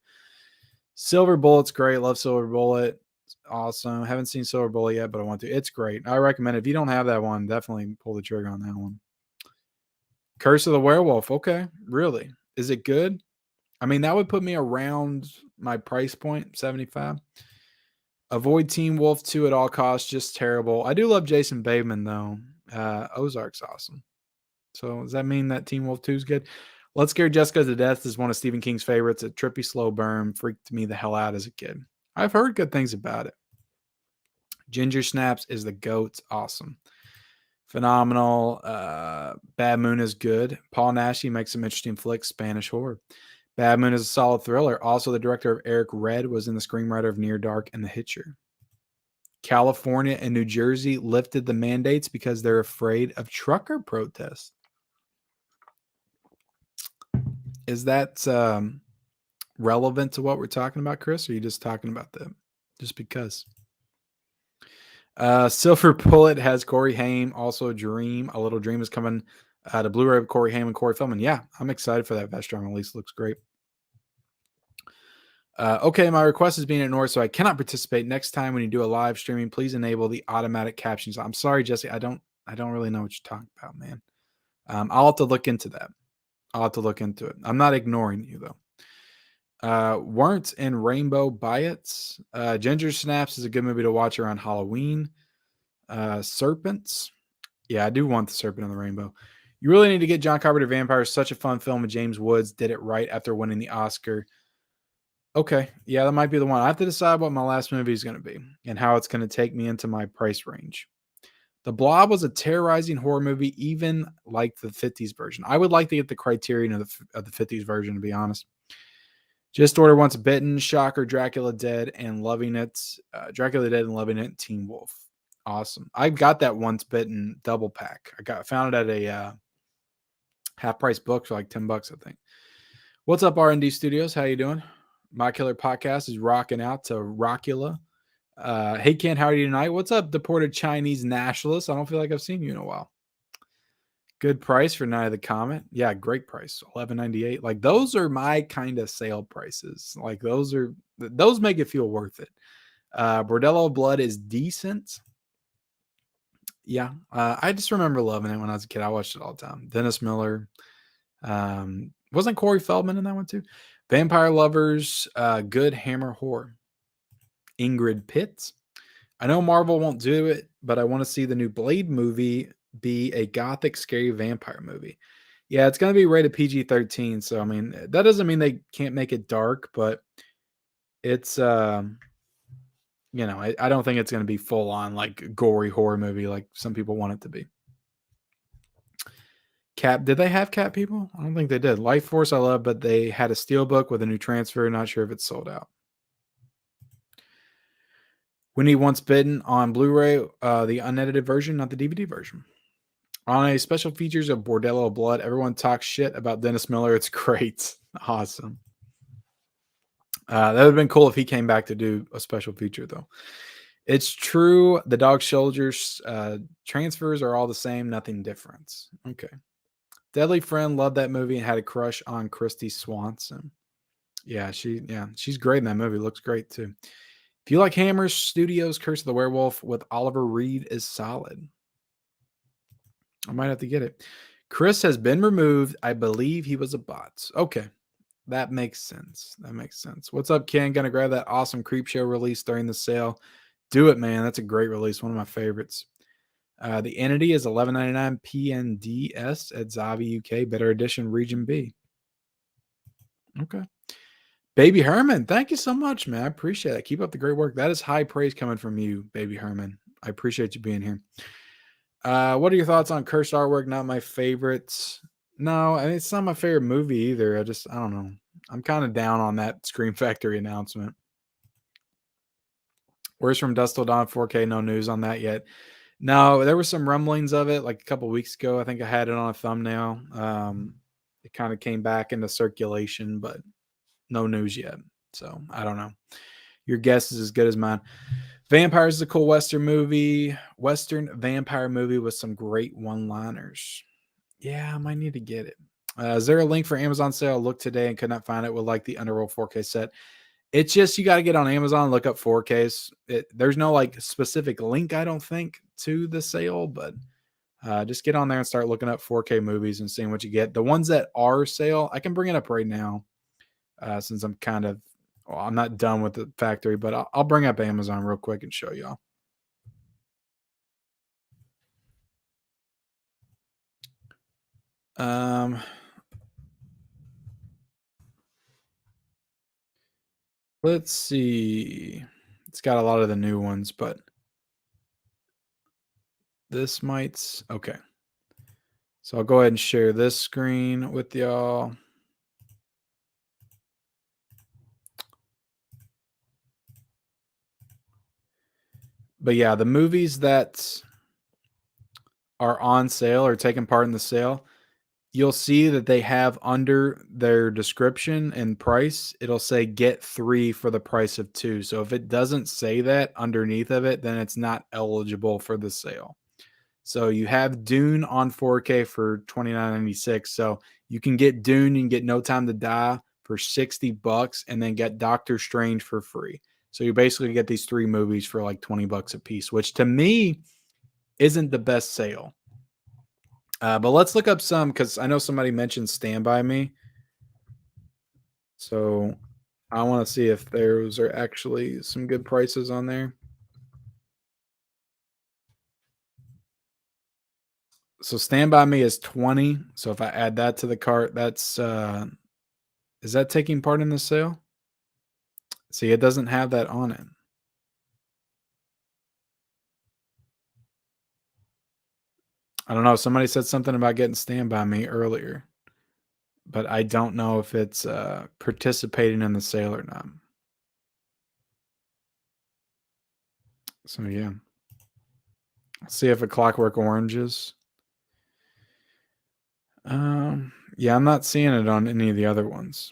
Silver Bullet's great. Love Silver Bullet. Awesome. Haven't seen Silver Bullet yet, but I want to. It's great. I recommend it. If you don't have that one, definitely pull the trigger on that one. Curse of the Werewolf. Okay, really? Is it good? I mean, that would put me around my price point, 75. Avoid Teen Wolf 2 at all costs. Just terrible. I do love Jason Bateman, though. Ozark's awesome. So does that mean that Teen Wolf 2 is good? Let's Scare Jessica to Death is one of Stephen King's favorites. A trippy, slow burn. Freaked me the hell out as a kid. I've heard good things about it. Ginger Snaps is the GOAT. Awesome. Phenomenal. Bad Moon is good. Paul Naschy makes some interesting flicks. Spanish horror. Bad Moon is a solid thriller. Also, the director of Eric Red was in the screenwriter of Near Dark and The Hitcher. California and New Jersey lifted the mandates because they're afraid of trucker protests. Is that relevant to what we're talking about, Chris? Or are you just talking about that just because? Silver Bullet has Corey Haim, also Dream. A Little Dream is coming to Blu-ray with Corey Haim and Corey Feldman. Yeah, I'm excited for that Vestron release. Looks great. Okay, my request is being ignored, so I cannot participate. Next time when you do a live streaming, please enable the automatic captions. I'm sorry, Jesse. I don't really know what you're talking about, man. I'll have to look into that. I'll have to look into it. I'm not ignoring you though. Weren't and Rainbow Biots. Ginger Snaps is a good movie to watch around Halloween. Serpents. Yeah, I do want the Serpent in the Rainbow. You really need to get John Carpenter Vampire. Such a fun film, and James Woods did it right after winning the Oscar. Okay. Yeah, that might be the one. I have to decide what my last movie is going to be and how it's going to take me into my price range. The Blob was a terrorizing horror movie, even like the 50s version. I would like to get the criterion of the 50s version, to be honest. Just Order Once Bitten, Shocker, Dracula Dead, and Loving It. Dracula Dead and Loving It, Teen Wolf. Awesome. I got that Once Bitten double pack. Found it at a half price book for like $10, I think. What's up, R&D Studios? How you doing? My Killer Podcast is rocking out to Rockula. Hey, Ken, how are you tonight? What's up, deported Chinese nationalists? I don't feel like I've seen you in a while. Good price for Night of the Comet. Yeah, great price. $11.98. Like those are my kind of sale prices. Like those make it feel worth it. Bordello of Blood is decent. Yeah, I just remember loving it when I was a kid. I watched it all the time. Dennis Miller. Wasn't Corey Feldman in that one too? Vampire Lovers, good Hammer horror. Ingrid Pitts. I know Marvel won't do it, but I want to see the new Blade movie be a gothic, scary vampire movie. Yeah, it's going to be rated PG-13. So, I mean, that doesn't mean they can't make it dark, but it's, I don't think it's going to be full on like gory horror movie like some people want it to be. Cap, did they have Cat people? I don't think they did. Life Force, I love, but they had a steelbook with a new transfer. Not sure if it's sold out. Winnie Once Bitten on Blu-ray, the unedited version, not the DVD version. On a special features of Bordello of Blood, everyone talks shit about Dennis Miller. It's great. Awesome. That would have been cool if he came back to do a special feature, though. It's true. The Dog Soldiers transfers are all the same, nothing different. Okay. Deadly Friend loved that movie and had a crush on Christy Swanson. Yeah, she's great in that movie. Looks great too. If you like Hammer Studios' Curse of the Werewolf with Oliver Reed is solid. I might have to get it. Chris has been removed. I believe he was a bot. Okay. That makes sense. That makes sense. What's up, Ken? Gonna grab that awesome Creep Show release during the sale. Do it, man. That's a great release. One of my favorites. The Entity is 11.99 PNDS at Zavi UK. Better Edition Region B. Okay. Baby Herman, thank you so much, man. I appreciate it. Keep up the great work. That is high praise coming from you, Baby Herman. I appreciate you being here. What are your thoughts on cursed artwork? Not my favorites. No, I mean, it's not my favorite movie either. I don't know. I'm kind of down on that Scream Factory announcement. Where's from Dust Till Dawn 4K? No news on that yet. No, there were some rumblings of it like a couple weeks ago. I think I had it on a thumbnail. It kind of came back into circulation, but no news yet. So I don't know. Your guess is as good as mine. Vampires is a cool Western vampire movie with some great one-liners. Yeah, I might need to get it. Is there a link for Amazon sale? I looked today and could not find it with like the Underworld 4K set. It's just you got to get on Amazon, look up 4Ks. There's no like specific link, I don't think, to the sale, but just get on there and start looking up 4K movies and seeing what you get. The ones that are sale, I can bring it up right now since I'm not done with the factory, but I'll bring up Amazon real quick and show y'all. Let's see. It's got a lot of the new ones, but this might. Okay. So I'll go ahead and share this screen with y'all. But yeah, the movies that are on sale or taking part in the sale, you'll see that they have under their description and price, it'll say get 3 for the price of 2. So if it doesn't say that underneath of it, then it's not eligible for the sale. So you have Dune on 4K for $29.96. So you can get Dune, you can get No Time to Die for $60 and then get Doctor Strange for free. So you basically get these 3 movies for like $20 a piece, which to me isn't the best sale. But let's look up some because I know somebody mentioned Stand By Me. So I want to see if those are actually some good prices on there. So Stand By Me is 20. So if I add that to the cart, that's is that taking part in the sale? See, it doesn't have that on it. I don't know. Somebody said something about getting Stand By Me earlier, but I don't know if it's participating in the sale or not. So yeah. See if a Clockwork Orange is. Yeah, I'm not seeing it on any of the other ones.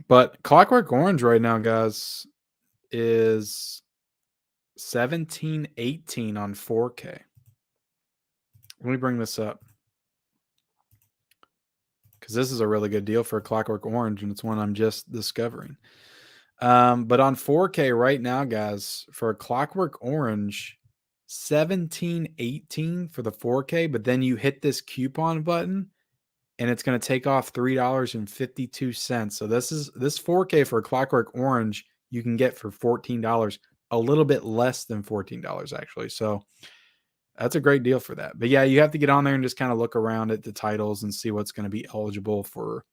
But Clockwork Orange right now, guys, is 1718 on 4K. Let me bring this up because this is a really good deal for a Clockwork Orange, and it's one I'm just discovering. But on 4K right now, guys, for a Clockwork Orange, 1718 for the 4K, but then you hit this coupon button and it's going to take off $3.52. So this 4K for a Clockwork Orange you can get for $14, a little bit less than $14 actually. So that's a great deal for that. But yeah, you have to get on there and just kind of look around at the titles and see what's going to be eligible for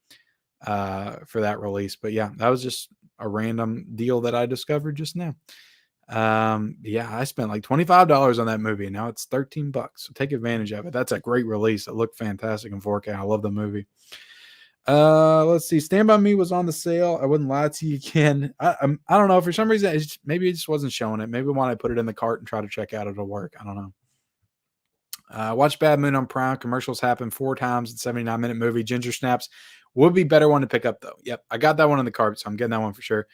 that release. But yeah, that was just a random deal that I discovered just now. Yeah, I spent like $25 on that movie and now it's $13. So take advantage of it. That's a great release. It looked fantastic in 4K. I love the movie. Let's see. Stand By Me was on the sale. I wouldn't lie to you again. I don't know. For some reason, maybe it just wasn't showing it. Maybe when I put it in the cart and try to check out, it'll work. I don't know. Watch Bad Moon on Prime. Commercials happen 4 times in 79-minute movie. Ginger Snaps Would be better one to pick up though. Yep, I got that one in the cart, so I'm getting that one for sure.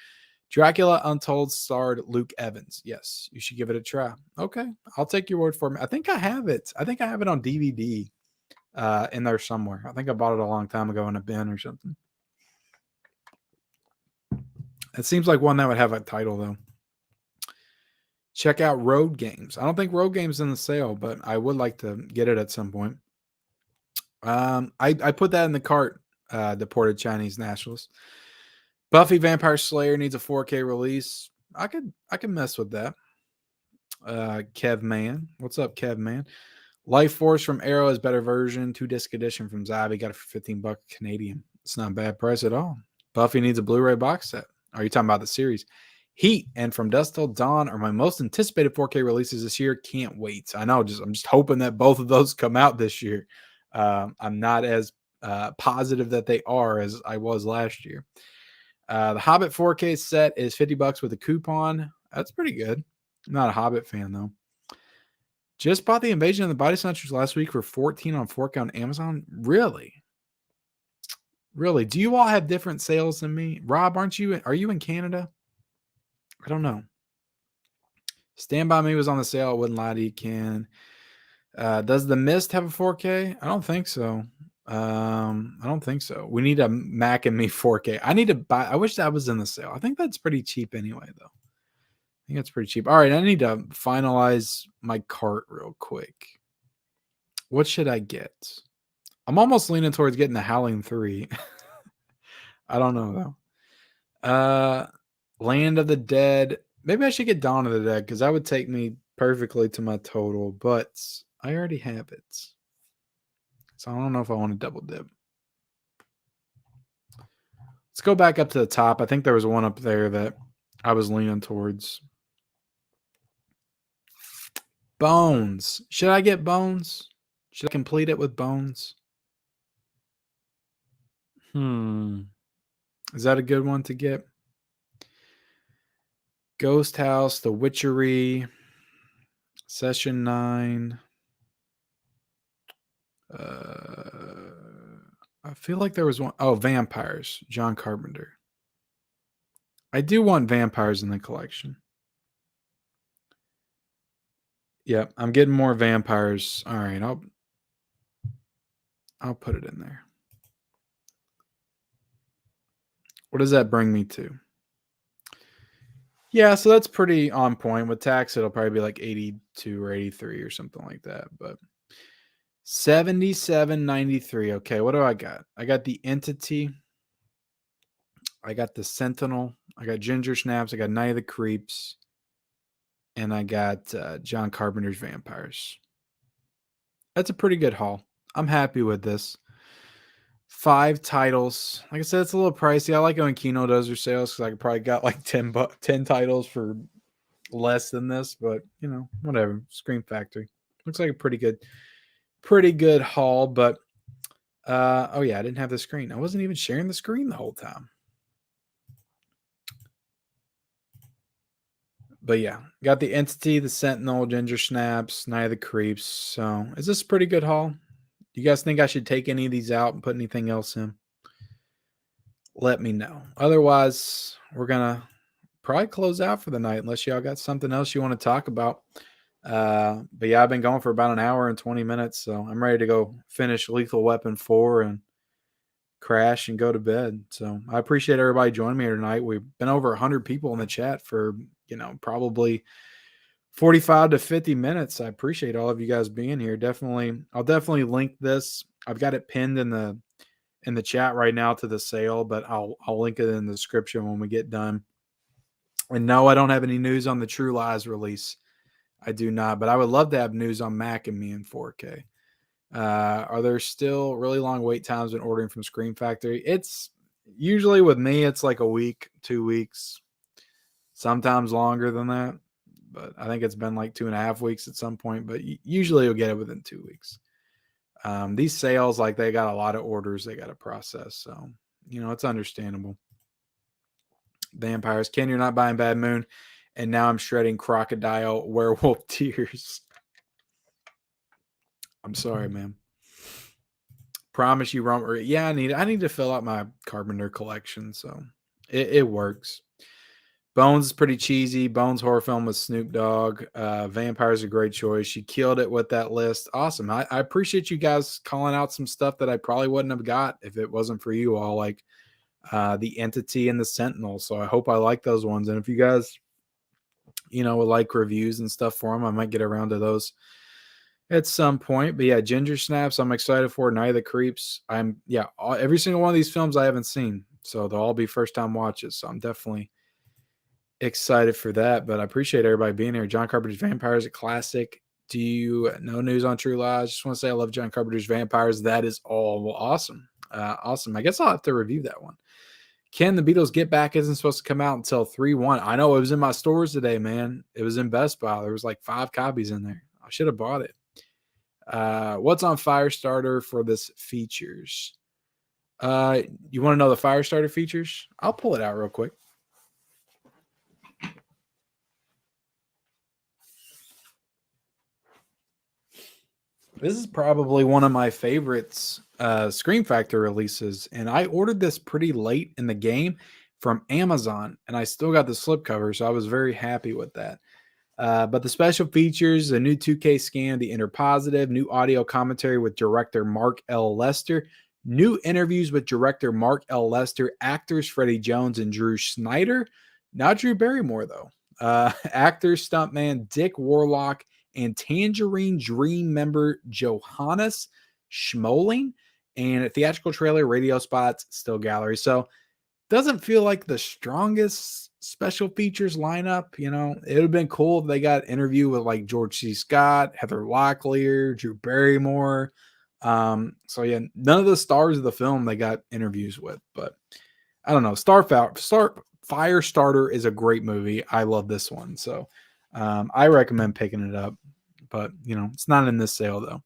Dracula Untold starred Luke Evans. Yes, you should give it a try. Okay, I'll take your word for it. I think I have it. I think I have it on DVD in there somewhere. I think I bought it a long time ago in a bin or something. It seems like one that would have a title though. Check out Road Games. I don't think Road Games in the sale, but I would like to get it at some point. I put that in the cart. Deported Chinese nationalists. Buffy Vampire Slayer needs a 4K release. I could mess with that. Kev Man, what's up, Kev Man? Life Force from Arrow is better version. 2-disc edition from Zavi. Got it for $15 Canadian. It's not a bad price at all. Buffy needs a Blu-ray box set. Are you talking about the series? Heat and From Dusk Till Dawn are my most anticipated 4K releases this year. Can't wait. I know. I'm just hoping that both of those come out this year. I'm not as positive that they are as I was last year. The Hobbit 4K set is $50 with a coupon. That's pretty good. I'm not a Hobbit fan though. Just bought the Invasion of the Body Snatchers last week for $14 on 4K on Amazon. Really? Really? Do you all have different sales than me? Rob, are you in Canada? I don't know. Stand By Me was on the sale. I wouldn't lie to you, Ken. Does The Mist have a 4K? I don't think so. I don't think so. We need a Mac and Me 4K. I need to buy. I wish that was in the sale. I think that's pretty cheap anyway, though. I think that's pretty cheap. All right, I need to finalize my cart real quick. What should I get? I'm almost leaning towards getting the Howling 3. I don't know though. Land of the Dead. Maybe I should get Dawn of the Dead because that would take me perfectly to my total, but I already have it. So I don't know if I want to double dip. Let's go back up to the top. I think there was one up there that I was leaning towards. Bones. Should I get Bones? Should I complete it with Bones? Is that a good one to get? Ghost House, The Witchery, Session 9. I feel like there was one. Oh, Vampires, John Carpenter. I do want Vampires in the collection. Yep, I'm getting more Vampires. All right, I'll put it in there. What does that bring me to? Yeah, so that's pretty on point. With tax, it'll probably be like 82 or 83 or something like that. But 77.93. Okay, what do I got? I got the Entity. I got the Sentinel. I got Ginger Snaps. I got Night of the Creeps. And I got John Carpenter's Vampires. That's a pretty good haul. I'm happy with this. 5 titles. Like I said, it's a little pricey. I like when Kino does their sales because I probably got like 10 titles for less than this, but you know, whatever. Scream Factory. Looks like a pretty good haul, but oh yeah, I didn't have the screen. I wasn't even sharing the screen the whole time. But yeah, got the Entity, the Sentinel, Ginger Snaps, Night of the Creeps. So is this a pretty good haul? You guys think I should take any of these out and put anything else in? Let me know. Otherwise, we're going to probably close out for the night unless y'all got something else you want to talk about. But yeah, I've been going for about an hour and 20 minutes. So I'm ready to go finish Lethal Weapon 4 and crash and go to bed. So I appreciate everybody joining me here tonight. We've been over 100 people in the chat for, probably 45 to 50 minutes. I appreciate all of you guys being here. I'll definitely link this. I've got it pinned in the chat right now to the sale, but I'll link it in the description when we get done. And no, I don't have any news on the True Lies release. I do not, but I would love to have news on Mac and Me in 4K. Are there still really long wait times when ordering from Scream Factory? It's usually with me, it's like a week, 2 weeks, sometimes longer than that. But I think it's been like 2.5 weeks at some point, but usually you'll get it within 2 weeks. These sales, like they got a lot of orders they got to process. So, it's understandable. Vampires. Ken, you're not buying Bad Moon. And now I'm shredding Crocodile Werewolf Tears. I'm sorry, man. Promise you won't. Yeah, I need to fill out my Carpenter collection, so it works. Bones is pretty cheesy. Bones horror film with Snoop Dogg. Vampire's a great choice. She killed it with that list. Awesome. I appreciate you guys calling out some stuff that I probably wouldn't have got if it wasn't for you all, like the Entity and the Sentinel. So I hope I like those ones. And if you guys, would like reviews and stuff for them, I might get around to those at some point. But yeah, Ginger Snaps, I'm excited for. Night of the Creeps. Every single one of these films I haven't seen. So they'll all be first time watches. So I'm definitely excited for that, but I appreciate everybody being here. John Carpenter's Vampires, a classic. Do you know news on True Lies? Just want to say I love John Carpenter's Vampires. That is all. Well, awesome. Awesome. I guess I'll have to review that one. Can the Beatles Get Back isn't supposed to come out until 3/1. I know it was in my stores today, man. It was in Best Buy. There was like 5 copies in there. I should have bought it. What's on Firestarter for this features? You want to know the Firestarter features? I'll pull it out real quick. This is probably one of my favorites Scream Factor releases, and I ordered this pretty late in the game from Amazon, and I still got the slipcover, so I was very happy with that. But the special features, a new 2K scan, the Inner Positive, new audio commentary with director Mark L. Lester, new interviews with director Mark L. Lester, actors Freddie Jones and Drew Snyder, not Drew Barrymore though, actor stuntman Dick Warlock, and Tangerine Dream member Johannes Schmoling, and a theatrical trailer, radio spots, still gallery. So doesn't feel like the strongest special features lineup. It would have been cool if they got interview with like George C. Scott, Heather Locklear, Drew Barrymore. So yeah, none of the stars of the film they got interviews with, but I don't know. Firestarter is a great movie. I love this one. So I recommend picking it up, but it's not in this sale though.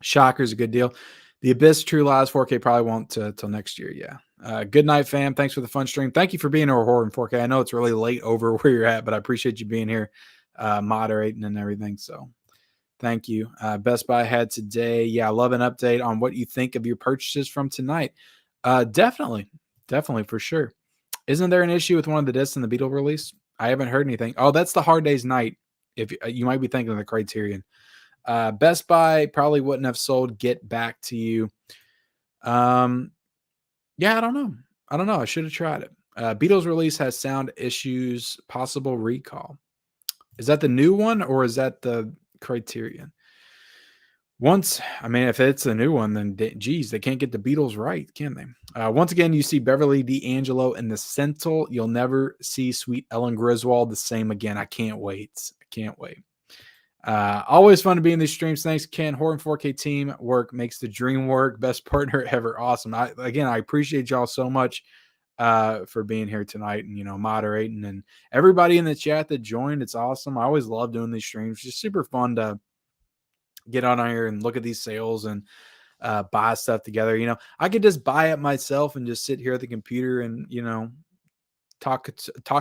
Shocker's a good deal. The Abyss True Lies 4K probably won't till next year. Yeah. Good night, fam. Thanks for the fun stream. Thank you for being here, Horror in 4K. I know it's really late over where you're at, but I appreciate you being here, moderating and everything. So thank you. Best Buy had today. Yeah, I love an update on what you think of your purchases from tonight. Definitely for sure. Isn't there an issue with one of the discs in the Beetle release? I haven't heard anything. Oh, that's the Hard Day's Night. If you might be thinking of the Criterion. Best Buy probably wouldn't have sold Get Back to You. Yeah, I don't know. I should have tried it. Beatles release has sound issues, possible recall. Is that the new one or is that the Criterion? If it's a new one, then geez, they can't get the Beatles right, can they? Once again, you see Beverly D'Angelo in the Sentinel. You'll never see sweet Ellen Griswold the same again. I can't wait. Always fun to be in these streams. Thanks, Ken. Horror 4K team work makes the dream work. Best partner ever. Awesome. I appreciate y'all so much for being here tonight and moderating, and everybody in the chat that joined. It's awesome. I always love doing these streams. Just super fun to get on here and look at these sales and buy stuff together. I could just buy it myself and just sit here at the computer and talk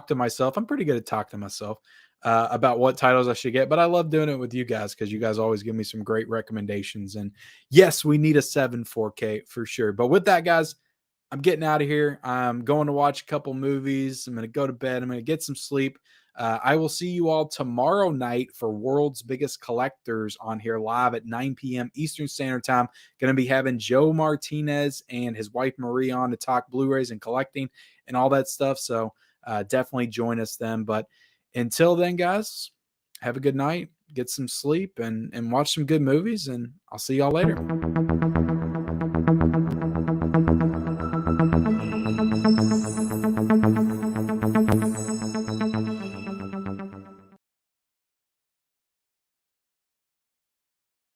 to myself. I'm pretty good at talking to myself about what titles I should get, but I love doing it with you guys because you guys always give me some great recommendations. And yes, we need a 7 4K for sure. But with that, guys, I'm getting out of here. I'm going to watch a couple movies. I'm going to go to bed. I'm going to get some sleep. I will see you all tomorrow night for World's Biggest Collectors on here live at 9 p.m. Eastern Standard Time. Going to be having Joe Martinez and his wife Marie on to talk Blu-rays and collecting and all that stuff. So definitely join us then. But until then, guys, have a good night, get some sleep, and watch some good movies, and I'll see y'all later.